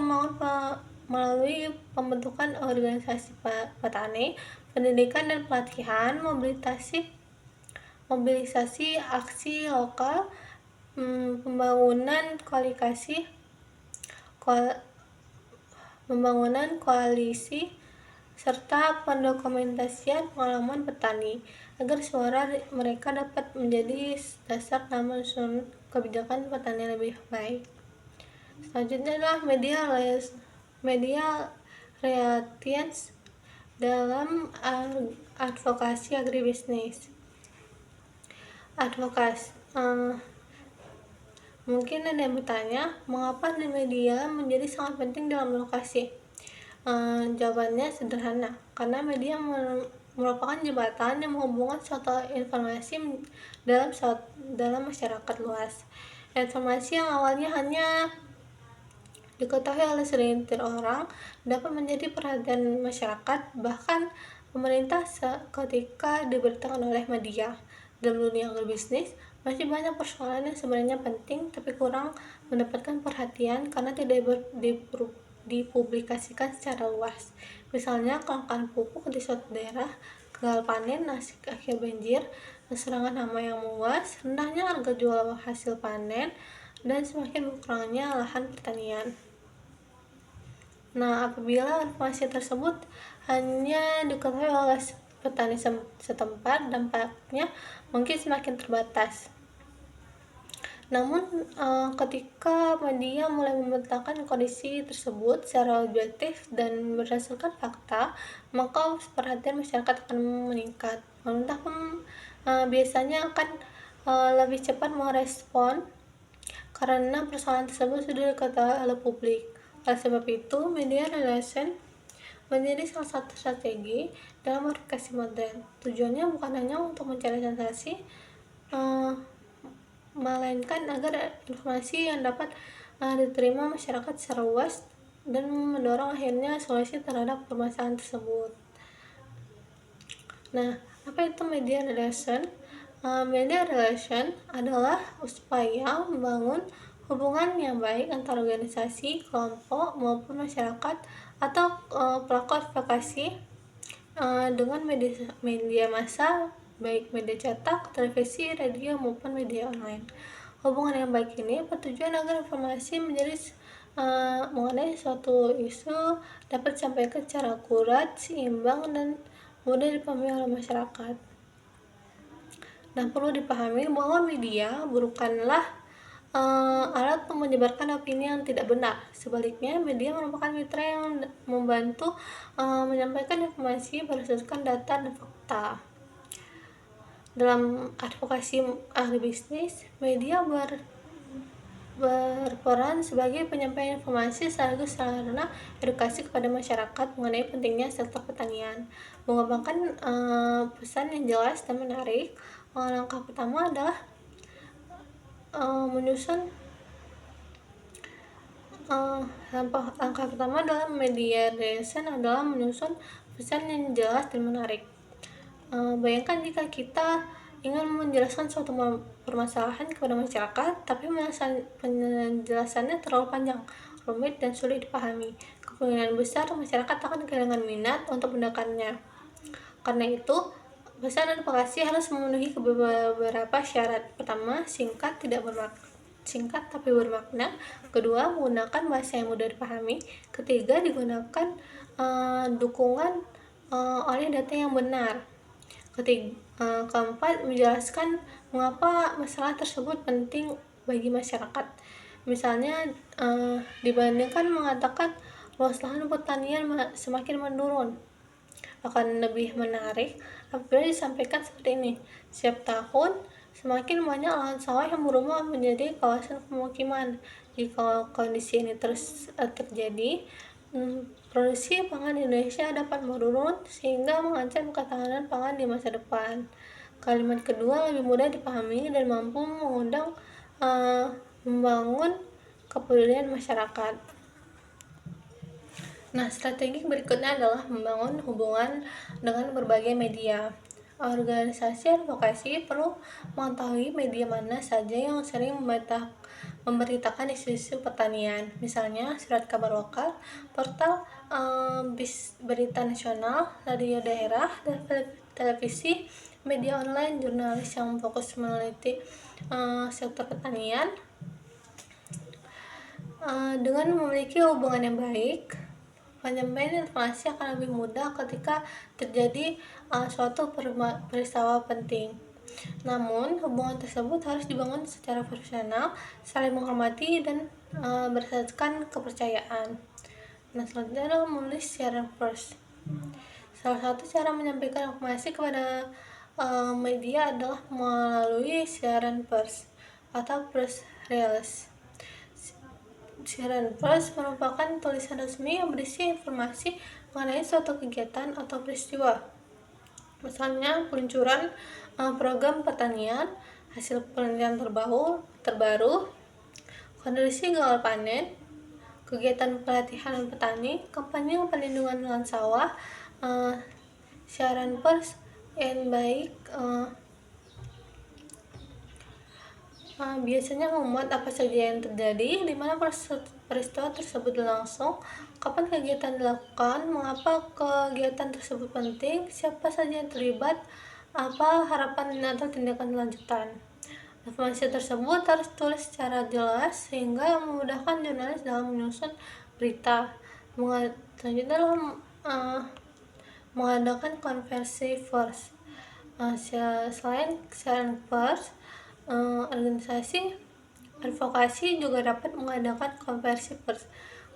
melalui pembentukan organisasi petani, pendidikan dan pelatihan, mobilisasi aksi lokal, pembangunan pembangunan koalisi, serta pendokumentasian pengalaman petani, agar suara mereka dapat menjadi dasar dalam menyusun kebijakan pertanian lebih baik. Selanjutnya adalah media relations dalam advokasi agribisnis. Mungkin ada yang bertanya, mengapa media menjadi sangat penting dalam advokasi? Jawabannya sederhana, karena media merupakan jembatan yang menghubungkan suatu informasi dalam masyarakat luas. Informasi yang awalnya hanya diketahui oleh segelintir orang dapat menjadi perhatian masyarakat, bahkan pemerintah ketika diberitakan oleh media. Dalam dunia agribisnis, masih banyak persoalan yang sebenarnya penting tapi kurang mendapatkan perhatian karena tidak dipublikasikan secara luas. Misalnya, kelangkaan pupuk di suatu daerah, gagal panen akibat banjir, serangan hama yang meluas, rendahnya harga jual hasil panen, dan semakin berkurangnya lahan pertanian. Nah, apabila informasi tersebut hanya diketahui oleh petani setempat, dampaknya mungkin semakin terbatas. Namun, ketika media mulai memetakan kondisi tersebut secara objektif dan berdasarkan fakta, maka perhatian masyarakat akan meningkat. Pemerintah pun biasanya akan lebih cepat merespon karena persoalan tersebut sudah diketahui oleh publik. Oleh sebab itu, media relation menjadi salah satu strategi dalam advokasi modern. Tujuannya bukan hanya untuk mencari sensasi, melainkan agar informasi yang dapat diterima masyarakat secara luas dan mendorong akhirnya solusi terhadap permasalahan tersebut. Nah, apa itu media relation? Media relation adalah upaya membangun hubungan yang baik antara organisasi, kelompok, maupun masyarakat atau pelaku advokasi dengan media massa, baik media cetak, televisi, radio, maupun media online. Hubungan yang baik ini bertujuan agar informasi mengenai suatu isu dapat disampaikan secara akurat, seimbang, dan mudah dipahami oleh masyarakat. Dan perlu dipahami bahwa media bukanlah alat untuk menyebarkan opini yang tidak benar. Sebaliknya, media merupakan mitra yang membantu menyampaikan informasi berdasarkan data dan fakta. Dalam advokasi agribisnis, media berperan sebagai penyampaian informasi sekaligus sarana edukasi kepada masyarakat mengenai pentingnya sektor pertanian. Mengembangkan pesan yang jelas dan menarik, langkah pertama adalah langkah pertama dalam media relation adalah menyusun pesan yang jelas dan menarik. Bayangkan jika kita ingin menjelaskan suatu permasalahan kepada masyarakat, tapi penjelasannya terlalu panjang, rumit, dan sulit dipahami. Kemungkinan besar masyarakat akan kehilangan minat untuk mendengarnya. Karena itu, pesan advokasi harus memenuhi beberapa syarat. Pertama, singkat tapi bermakna. Kedua, menggunakan bahasa yang mudah dipahami. Ketiga, digunakan dukungan oleh data yang benar. Keempat, menjelaskan mengapa masalah tersebut penting bagi masyarakat. Misalnya, dibandingkan mengatakan luas lahan pertanian semakin menurun, akan lebih menarik apabila disampaikan seperti ini. Setiap tahun semakin banyak lahan sawah yang berubah menjadi kawasan pemukiman. Jika kondisi ini terus terjadi, produksi pangan di Indonesia dapat menurun sehingga mengancam ketahanan pangan di masa depan. Kalimat kedua lebih mudah dipahami dan mampu membangun kepedulian masyarakat. Nah, strategi berikutnya adalah membangun hubungan dengan berbagai media. Organisasi advokasi perlu mengetahui media mana saja yang sering memberitakan isu-isu pertanian. Misalnya, surat kabar lokal, portal berita nasional, radio daerah, dan televisi, media online, jurnalis yang fokus meneliti sektor pertanian. Dengan memiliki hubungan yang baik, Penyampaian informasi akan lebih mudah ketika terjadi suatu peristiwa penting. Namun, hubungan tersebut harus dibangun secara profesional, saling menghormati, dan berdasarkan kepercayaan. Nah, selanjutnya adalah menulis siaran pers. Salah satu cara menyampaikan informasi kepada media adalah melalui siaran pers atau press release. Siaran pers merupakan tulisan resmi yang berisi informasi mengenai suatu kegiatan atau peristiwa. Misalnya peluncuran program pertanian, hasil penelitian terbaru, kondisi gagal panen, kegiatan pelatihan petani, kampanye perlindungan lahan sawah. Siaran pers yang baik biasanya memuat apa saja yang terjadi, di mana peristiwa tersebut berlangsung, kapan kegiatan dilakukan, mengapa kegiatan tersebut penting, siapa saja yang terlibat, apa harapan atau tindakan lanjutan. Informasi tersebut harus ditulis secara jelas sehingga memudahkan jurnalis dalam menyusun berita. Selanjutnya adalah mengadakan konversi pers. Selain siaran pers, organisasi advokasi juga dapat mengadakan konversi pers.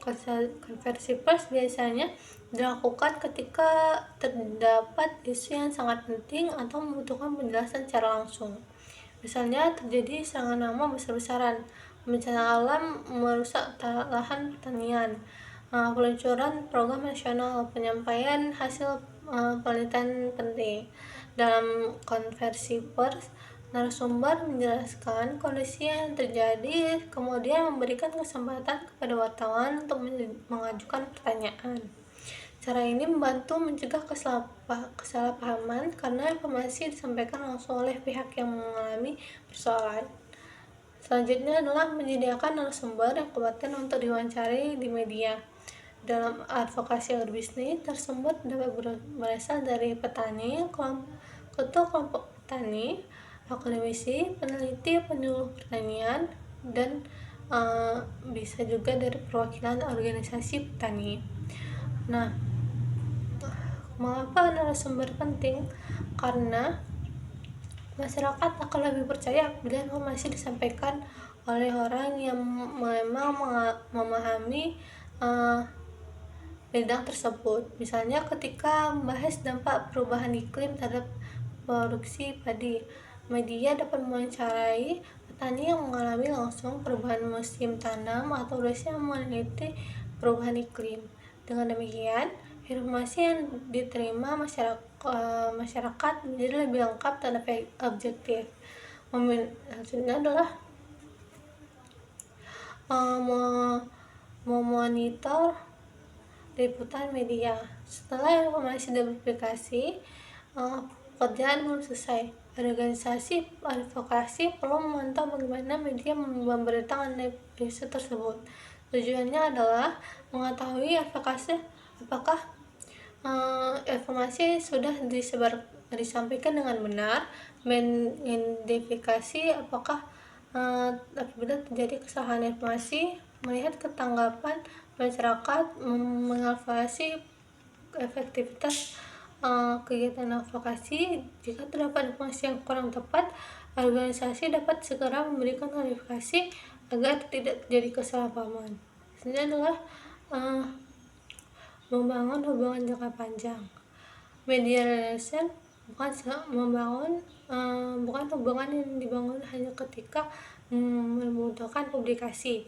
Konversi pers biasanya dilakukan ketika terdapat isu yang sangat penting atau membutuhkan penjelasan secara langsung. Misalnya terjadi serangan hama besar-besaran, bencana alam merusak lahan pertanian, peluncuran program nasional, penyampaian hasil penelitian penting. Dalam konversi pers, narasumber menjelaskan kondisi yang terjadi, kemudian memberikan kesempatan kepada wartawan untuk mengajukan pertanyaan. Cara ini membantu mencegah kesalahpahaman karena informasi disampaikan langsung oleh pihak yang mengalami persoalan. Selanjutnya adalah menyediakan narasumber yang kompeten untuk diwawancari di media. Dalam advokasi agribisnis, narasumber dapat berasal dari petani, ketua kelompok petani, akademisi, peneliti, penyuluh pertanian, dan bisa juga dari perwakilan organisasi petani. Nah, mengapa narasumber penting? Karena masyarakat akan lebih percaya bila informasi disampaikan oleh orang yang memang memahami bidang tersebut. Misalnya ketika membahas dampak perubahan iklim terhadap produksi padi, media dapat mewawancarai petani yang mengalami langsung perubahan musim tanam atau dosen yang meneliti perubahan iklim. Dengan demikian, informasi yang diterima masyarakat menjadi lebih lengkap dan objektif. Selanjutnya adalah memonitor liputan media. Setelah informasi dipublikasi, pekerjaan belum selesai. Organisasi advokasi perlu memantau bagaimana media memberitakan isu tersebut. Tujuannya adalah mengetahui apakah informasi sudah disampaikan dengan benar, mengidentifikasi apakah apabila terjadi kesalahan informasi, melihat ketanggapan masyarakat, mengevaluasi efektivitas kegiatan advokasi. Jika terdapat informasi yang kurang tepat, organisasi dapat segera memberikan klarifikasi agar tidak terjadi kesalahpahaman. Selanjutnya adalah membangun hubungan jangka panjang. Media relation bukan hubungan yang dibangun hanya ketika membutuhkan publikasi.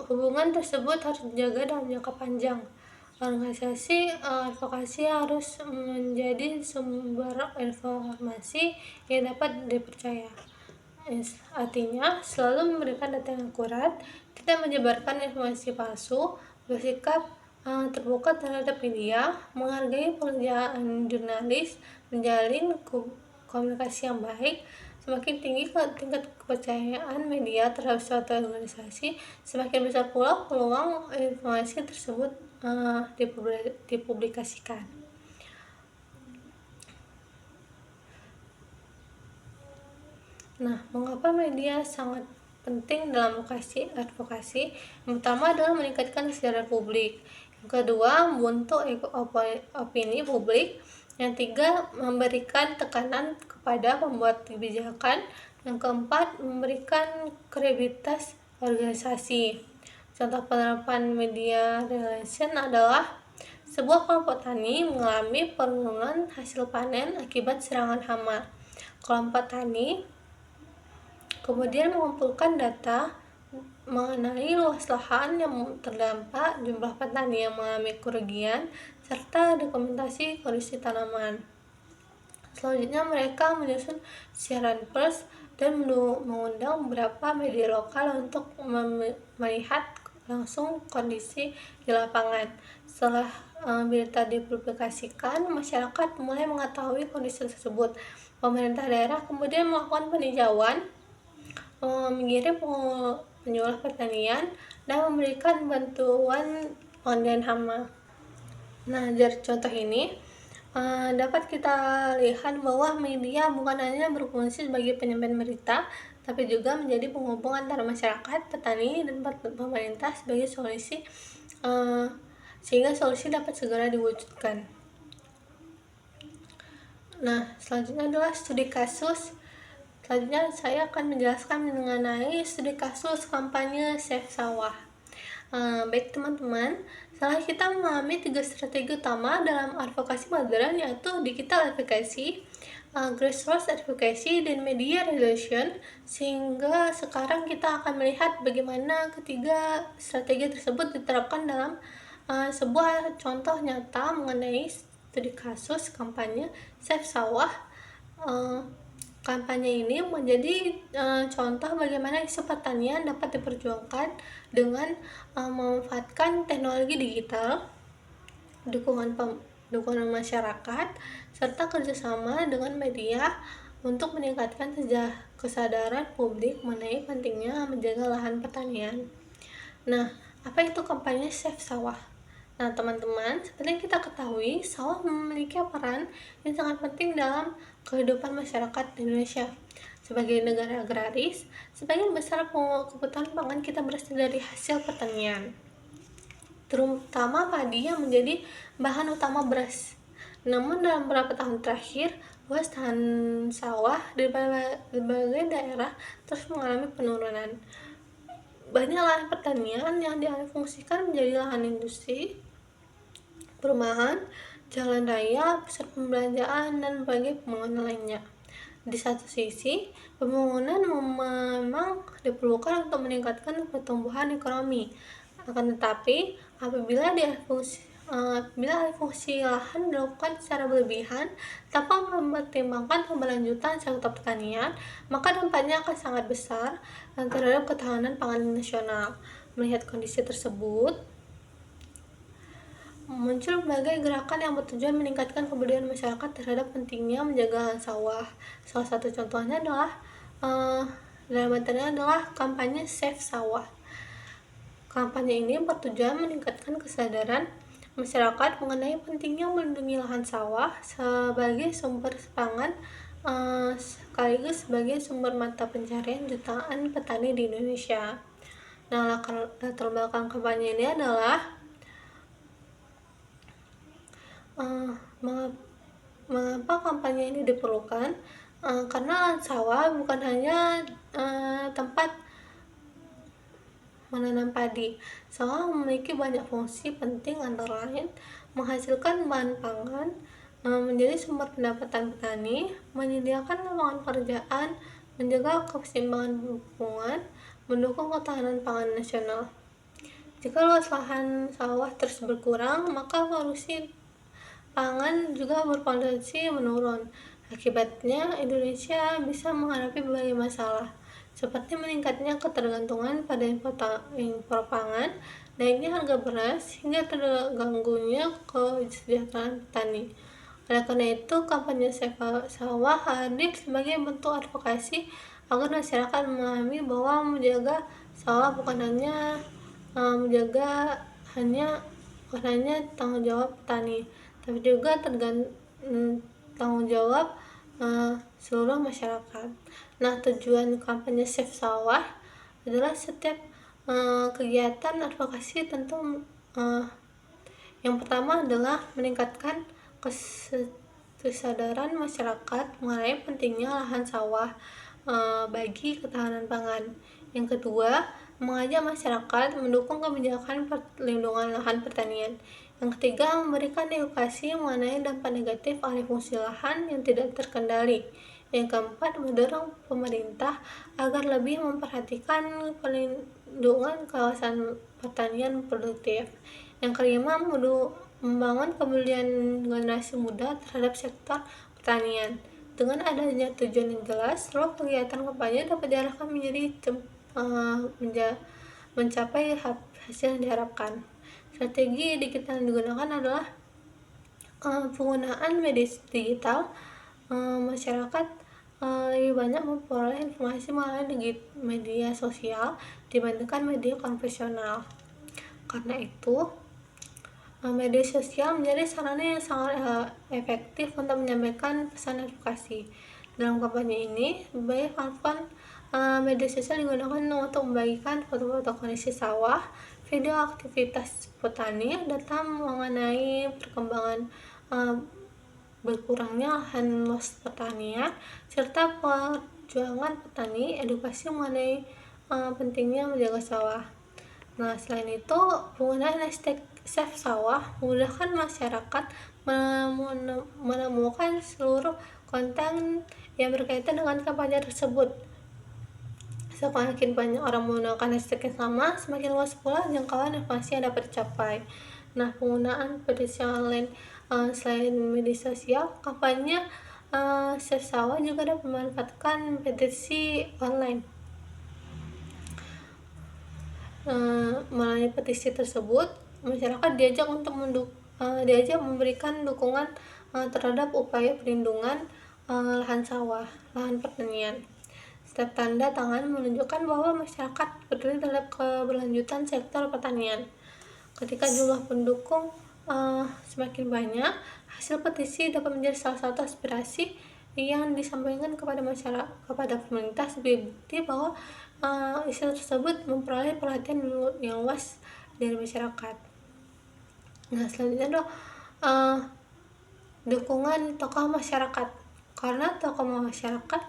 Hubungan tersebut harus dijaga dalam jangka panjang. Organisasi advokasi harus menjadi sumber informasi yang dapat dipercaya. Artinya, selalu memberikan data yang akurat, tidak menyebarkan informasi palsu, bersikap terbuka terhadap media, menghargai pekerjaan jurnalis, menjalin komunikasi yang baik. Semakin tinggi tingkat kepercayaan media terhadap suatu organisasi, semakin besar pula peluang informasi tersebut dipublikasikan. Nah, mengapa media sangat penting dalam advokasi? Yang pertama adalah meningkatkan kesadaran publik. Kedua, membentuk opini publik. Yang tiga, memberikan tekanan kepada pembuat kebijakan. Yang keempat, memberikan kredibilitas organisasi. Contoh penerapan media relation adalah sebuah kelompok tani mengalami penurunan hasil panen akibat serangan hama. Kelompok tani kemudian mengumpulkan data mengenai luas lahan yang terdampak, jumlah petani yang mengalami kerugian, serta dokumentasi kondisi tanaman. Selanjutnya mereka menyusun siaran pers dan mengundang beberapa media lokal untuk melihat langsung kondisi di lapangan. Setelah berita dipublikasikan, masyarakat mulai mengetahui kondisi tersebut. Pemerintah daerah kemudian melakukan peninjauan, mengirim penyuluh pertanian, dan memberikan bantuan pengendalian hama. Nah, dari contoh ini dapat kita lihat bahwa media bukan hanya berfungsi sebagai penyampaian berita, tapi juga menjadi penghubung antara masyarakat, petani, dan pemerintah sebagai solusi sehingga solusi dapat segera diwujudkan. Nah, selanjutnya adalah studi kasus. Selanjutnya saya akan menjelaskan mengenai studi kasus kampanye Save Sawah. Baik teman-teman, setelah kita memahami 3 strategi utama dalam advokasi modern, yaitu digital advocacy, grassroots advocacy, dan media relation, sehingga sekarang kita akan melihat bagaimana ketiga strategi tersebut diterapkan dalam sebuah contoh nyata mengenai studi kasus kampanye Save Sawah. Kampanye ini menjadi contoh bagaimana isu pertanian dapat diperjuangkan dengan memanfaatkan teknologi digital, dukungan masyarakat, serta kerjasama dengan media untuk meningkatkan kesadaran publik mengenai pentingnya menjaga lahan pertanian. Nah, apa itu kampanye Save Sawah? Nah, teman-teman, seperti yang kita ketahui, sawah memiliki peran yang sangat penting dalam kehidupan masyarakat di Indonesia. Sebagai negara agraris, sebagian besar kebutuhan pangan kita berasal dari hasil pertanian, terutama padi yang menjadi bahan utama beras. Namun dalam beberapa tahun terakhir, luas lahan sawah di berbagai daerah terus mengalami penurunan. Banyak lahan pertanian yang dialihfungsikan menjadi lahan industri, perumahan, jalan raya, pusat perbelanjaan, dan berbagai pembangunan lainnya. Di satu sisi, pembangunan memang diperlukan untuk meningkatkan pertumbuhan ekonomi. Akan tetapi, apabila alih fungsi lahan dilakukan secara berlebihan tanpa mempertimbangkan keberlanjutan sektor pertanian, maka dampaknya akan sangat besar terhadap ketahanan pangan nasional. Melihat kondisi tersebut, muncul berbagai gerakan yang bertujuan meningkatkan kepedulian masyarakat terhadap pentingnya menjaga lahan sawah. Salah satu contohnya adalah dalam materinya adalah kampanye Save Sawah. Kampanye ini bertujuan meningkatkan kesadaran masyarakat mengenai pentingnya melindungi lahan sawah sebagai sumber pangan, sekaligus sebagai sumber mata pencarian jutaan petani di Indonesia. Nah, latar belakang kampanye ini adalah mengapa kampanye ini diperlukan? Karena lahan sawah bukan hanya tempat menanam padi. Sawah memiliki banyak fungsi penting, antara lain menghasilkan bahan pangan, menjadi sumber pendapatan petani, menyediakan lapangan pekerjaan, menjaga keseimbangan lingkungan, mendukung ketahanan pangan nasional. Jika luas lahan sawah terus berkurang, maka produksi pangan juga berpotensi menurun. Akibatnya, Indonesia bisa menghadapi berbagai masalah, seperti meningkatnya ketergantungan pada impor pangan, naiknya harga beras, hingga terganggunya kesejahteraan petani. Oleh karena itu, kampanye Save Sawah hadir sebagai bentuk advokasi agar masyarakat memahami bahwa menjaga sawah bukan hanya tanggung jawab petani, tapi juga tanggung jawab seluruh masyarakat. Nah, tujuan kampanye Save Sawah adalah setiap kegiatan advokasi tentu Yang pertama adalah meningkatkan kesadaran masyarakat mengenai pentingnya lahan sawah bagi ketahanan pangan. Yang kedua, mengajak masyarakat mendukung kebijakan perlindungan lahan pertanian. Yang ketiga, memberikan edukasi mengenai dampak negatif alih fungsi lahan yang tidak terkendali. Yang keempat, mendorong pemerintah agar lebih memperhatikan perlindungan kawasan pertanian produktif. Yang kelima, membangun kepedulian generasi muda terhadap sektor pertanian. Dengan adanya tujuan yang jelas, seluruh kegiatan kampanye dapat diarahkan mencapai hasil yang diharapkan. Strategi digital yang digunakan adalah penggunaan media digital. Masyarakat lebih banyak memperoleh informasi melalui media sosial dibandingkan media konvensional. Karena itu, media sosial menjadi sarana yang sangat efektif untuk menyampaikan pesan edukasi. Dalam kampanye ini, berbagai platform media sosial digunakan untuk membagikan foto-foto kondisi sawah, video aktivitas petani, data mengenai perkembangan berkurangnya lahan luas pertanian, serta perjuangan petani, edukasi mengenai pentingnya menjaga sawah. Nah, selain itu, penggunaan hashtag Save Sawah memudahkan masyarakat menemukan seluruh konten yang berkaitan dengan kampanye tersebut. Semakin banyak orang menggunakan hashtag yang sama, semakin luas pula jangkauan informasi yang dapat dicapai. Nah, penggunaan petisi online selain media sosial, kampanye Save Sawah juga dapat memanfaatkan petisi online. Melalui petisi tersebut, masyarakat diajak memberikan dukungan terhadap upaya perlindungan lahan sawah, lahan pertanian. Setiap tanda tangan menunjukkan bahwa masyarakat peduli terhadap keberlanjutan sektor pertanian. Ketika jumlah pendukung semakin banyak, hasil petisi dapat menjadi salah satu aspirasi yang disampaikan kepada masyarakat, kepada pemerintah sebagai bukti bahwa isu tersebut memperoleh perhatian yang luas dari masyarakat. Nah, selanjutnya adalah dukungan tokoh masyarakat. Karena tokoh masyarakat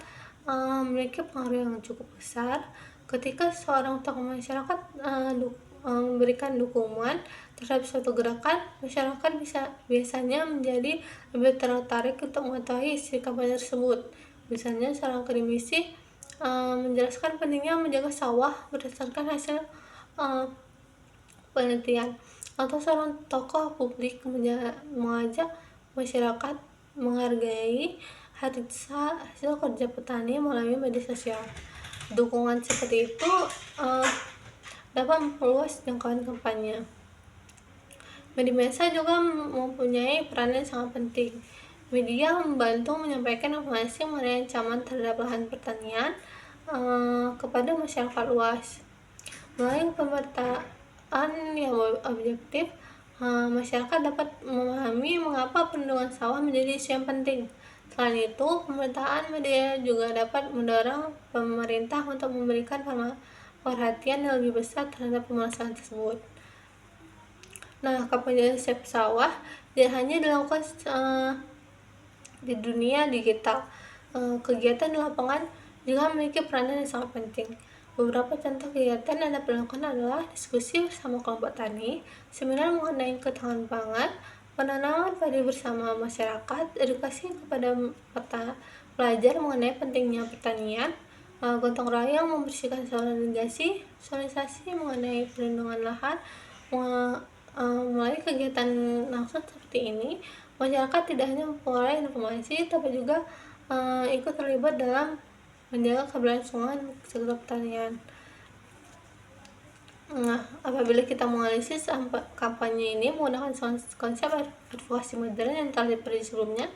memiliki pengaruh yang cukup besar. Ketika seorang tokoh masyarakat memberikan dukungan terhadap suatu gerakan, masyarakat biasanya menjadi lebih tertarik untuk mengetahui isi kampanye tersebut. Misalnya, seorang akademisi menjelaskan pentingnya menjaga sawah berdasarkan hasil penelitian, atau seorang tokoh publik mengajak masyarakat menghargai hasil kerja petani melalui media sosial. Dukungan seperti itu dapat memperluas jangkauan kampanye. Media massa juga mempunyai peran yang sangat penting. Media membantu menyampaikan informasi mengenai ancaman terhadap lahan pertanian kepada masyarakat luas. Melalui pemberitaan yang objektif, masyarakat dapat memahami mengapa perlindungan sawah menjadi isu yang penting. Selain itu, pemberitaan media juga dapat mendorong pemerintah untuk memberikan perhatian yang lebih besar terhadap permasalahan tersebut. Nah, kampanye Save Sawah tidak hanya dilakukan di dunia digital. Kegiatan di lapangan juga memiliki peranan yang sangat penting. Beberapa contoh kegiatan yang dapat dilakukan adalah diskusi bersama kelompok tani, seminar mengenai ketahanan pangan, penanaman padi bersama masyarakat, edukasi kepada pelajar mengenai pentingnya pertanian, gotong royong membersihkan saluran irigasi, sosialisasi mengenai perlindungan lahan. Melalui kegiatan langsung seperti ini, masyarakat tidak hanya memperoleh informasi, tapi juga ikut terlibat dalam menjaga keberlangsungan sektor pertanian. Nah, apabila kita menganalisis kampanye ini menggunakan konsep advokasi modern yang telah dipelajari sebelumnya,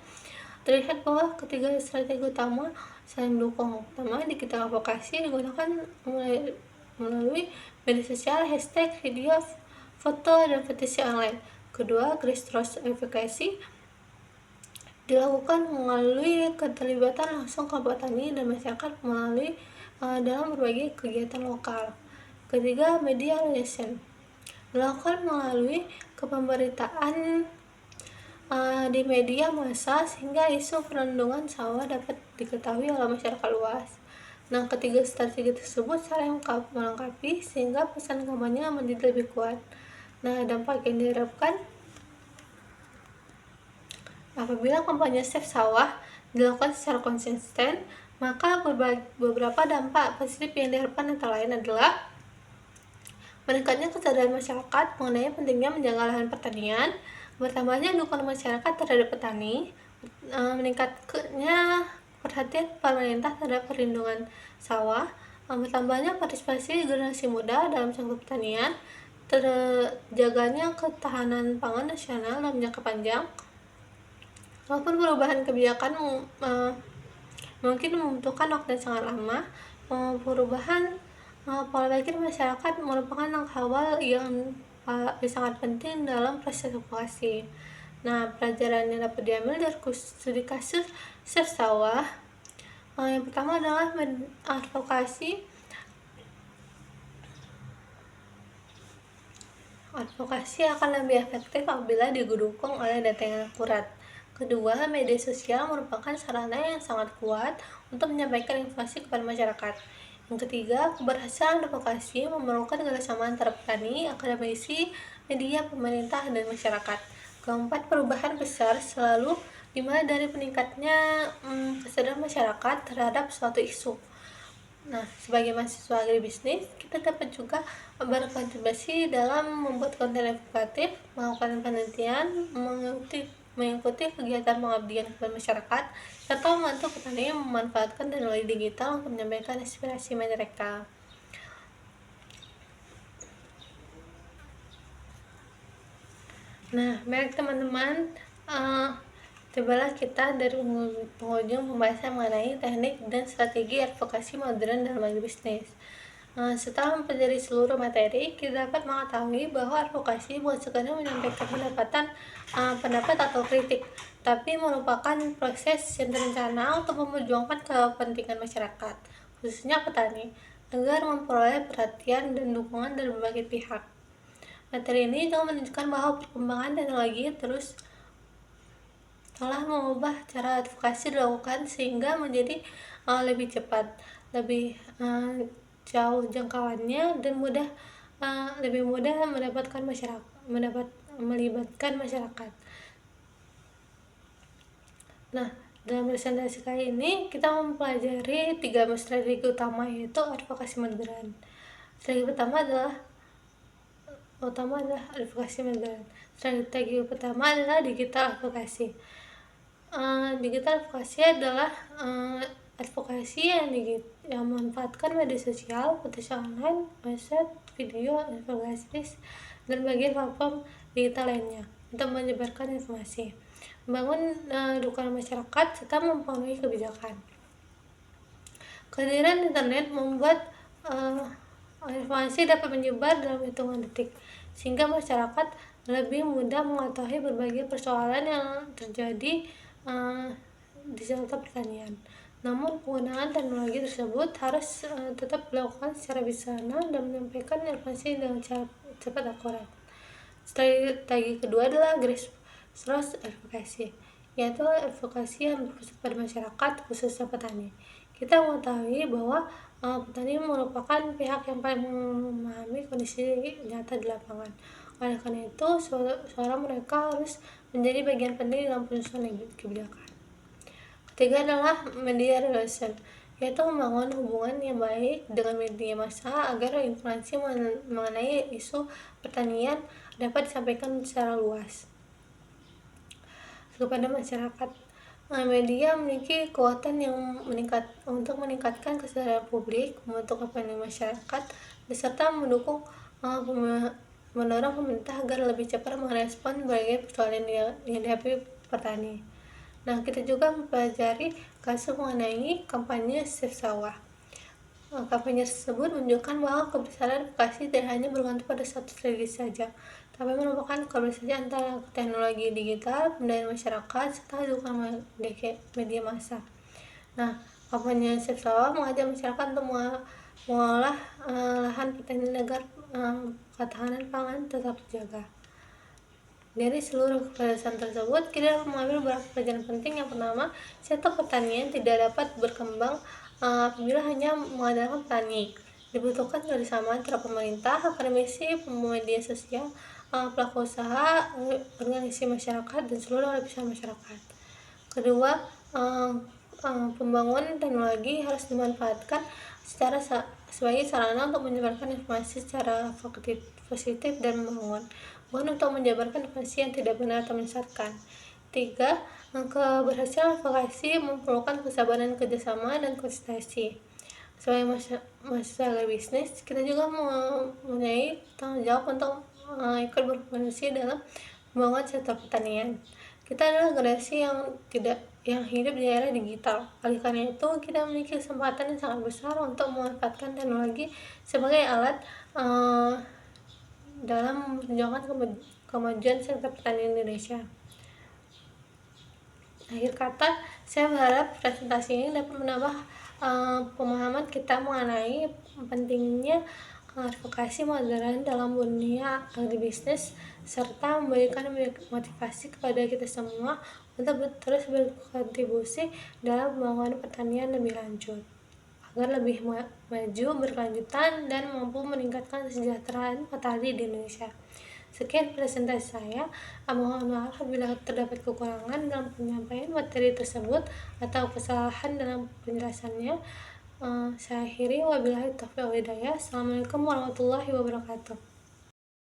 terlihat bahwa ketiga strategi utama saling mendukung. Pertama, digital advokasi digunakan melalui media sosial, hashtag, video, foto, dan petisi online. Kedua, grassroots advocacy dilakukan melalui keterlibatan langsung kelompok tani dan masyarakat melalui dalam berbagai kegiatan lokal. Ketiga, media relation dilakukan melalui ke pemberitaan di media massa sehingga isu perlindungan sawah dapat diketahui oleh masyarakat luas. Nah, ketiga strategi tersebut saling melengkapi sehingga pesan kampanye menjadi lebih kuat. Nah, dampak yang diharapkan apabila kampanye Save Sawah dilakukan secara konsisten, maka beberapa dampak positif yang diharapkan antara lain adalah meningkatnya kesadaran masyarakat mengenai pentingnya menjaga lahan pertanian, bertambahnya dukungan masyarakat terhadap petani, meningkatnya perhatian pemerintah terhadap perlindungan sawah, bertambahnya partisipasi generasi muda dalam sektor pertanian, terjaganya ketahanan pangan nasional dalam jangka panjang. Walaupun perubahan kebijakan mungkin membutuhkan waktu yang sangat lama, perubahan pola pikir masyarakat merupakan langkah awal yang sangat penting dalam proses advokasi. Nah, pelajaran yang dapat diambil dari studi kasus Save Sawah, yang pertama adalah advokasi akan lebih efektif apabila didukung oleh data yang akurat. Kedua, media sosial merupakan sarana yang sangat kuat untuk menyampaikan informasi kepada masyarakat. Yang ketiga, keberhasilan advokasi memerlukan kerjasama antara petani, akademisi, media, pemerintah, dan masyarakat. Keempat, perubahan besar selalu dimulai dari peningkatnya kesadaran masyarakat terhadap suatu isu. Nah, sebagai mahasiswa agribisnis, kita dapat juga berkontribusi dalam membuat konten edukatif, melakukan penelitian, mengikuti kegiatan pengabdian kepada masyarakat, serta membantu petani memanfaatkan teknologi digital untuk menyampaikan aspirasi mereka. Nah, baik teman-teman, cobalah kita dari penghujung pembahasan mengenai teknik dan strategi advokasi modern dalam agribisnis. Setelah mempelajari seluruh materi, kita dapat mengetahui bahwa advokasi bukan sekadar menyampaikan pendapat atau kritik, tapi merupakan proses yang terencana untuk memperjuangkan kepentingan masyarakat, khususnya petani, agar memperoleh perhatian dan dukungan dari berbagai pihak. Materi ini juga menunjukkan bahwa perkembangan teknologi terus telah mengubah cara advokasi dilakukan sehingga menjadi lebih cepat, lebih jauh jangkauannya, dan lebih mudah melibatkan masyarakat. Nah, dalam presentasi kali ini kita mempelajari 3 strategi utama, yaitu advokasi modern. Strategi pertama adalah advokasi modern. Strategi pertama adalah digital advokasi. Digital advokasi adalah advokasi yang memanfaatkan media sosial, petisi online, website, video, infografis, dan bagian platform digital lainnya untuk menyebarkan informasi, membangun dukungan masyarakat, serta mempengaruhi kebijakan. Kehadiran internet membuat informasi dapat menyebar dalam hitungan detik, sehingga masyarakat lebih mudah mengetahui berbagai persoalan yang terjadi di sektor pertanian. Namun, penggunaan teknologi tersebut harus tetap dilakukan secara bijaksana dan menyampaikan informasi dengan cara cepat dan akurat. Strategi kedua adalah grassroots advocacy, yaitu advokasi yang berfokus pada masyarakat, khususnya petani. Kita mengetahui bahwa petani merupakan pihak yang paling memahami kondisi nyata di lapangan. Oleh karena itu, suara mereka harus menjadi bagian penting dalam penyusunan kebijakan. Ketiga adalah media relation, yaitu membangun hubungan yang baik dengan media massa agar informasi mengenai isu pertanian dapat disampaikan secara luas kepada masyarakat. Media memiliki kekuatan yang untuk meningkatkan kesadaran publik, membentuk opini masyarakat, beserta mendorong pemerintah agar lebih cepat merespon berbagai persoalan yang dihadapi petani. Nah, kita juga mempelajari kasus mengenai kampanye Save Sawah. Kampanye tersebut menunjukkan bahwa kebesaran advokasi tidak hanya bergantung pada satu strategi saja, tapi merupakan kolaborasi antara teknologi digital, pemberdayaan masyarakat, serta dukungan media massa. Nah, kampanye Save Sawah mengajak masyarakat untuk mengolah lahan pertanian agar ketahanan pangan tetap terjaga. Dari seluruh keputusan tersebut, kita mengambil beberapa pelajaran penting. Yang pertama, sektor pertanian tidak dapat berkembang apabila hanya mengandalkan petani. Dibutuhkan kerjasama antara pemerintah, akademisi, media sosial, pelaku usaha, organisasi masyarakat, dan seluruh lapisan masyarakat. Kedua, pembangunan teknologi harus dimanfaatkan sebagai sarana untuk menyebarkan informasi secara positif dan membangun, bukan untuk menyebarkan informasi yang tidak benar atau menyesatkan. Tiga, keberhasilan advokasi memerlukan kesabaran, kerjasama, dan konsistensi. Sebagai mahasiswa agribisnis, kita juga mempunyai tanggung jawab untuk ikut berkontribusi dalam pembangunan sektor pertanian. Kita adalah generasi yang hidup di era digital. Oleh karena itu, kita memiliki kesempatan yang sangat besar untuk memanfaatkan teknologi sebagai alat dalam memperjuangkan kemajuan sektor pertanian Indonesia. Akhir kata, saya berharap presentasi ini dapat menambah pemahaman kita mengenai pentingnya advokasi modern dalam dunia agribisnis, serta memberikan motivasi kepada kita semua untuk terus berkontribusi dalam pembangunan pertanian lebih lanjut, agar lebih maju, berkelanjutan, dan mampu meningkatkan kesejahteraan petani di Indonesia. Sekian presentasi saya. Mohon maaf apabila terdapat kekurangan dalam penyampaian materi tersebut atau kesalahan dalam penjelasannya. Saya akhiri, wabillahi taufiq wal hidayah. Assalamualaikum warahmatullahi wabarakatuh.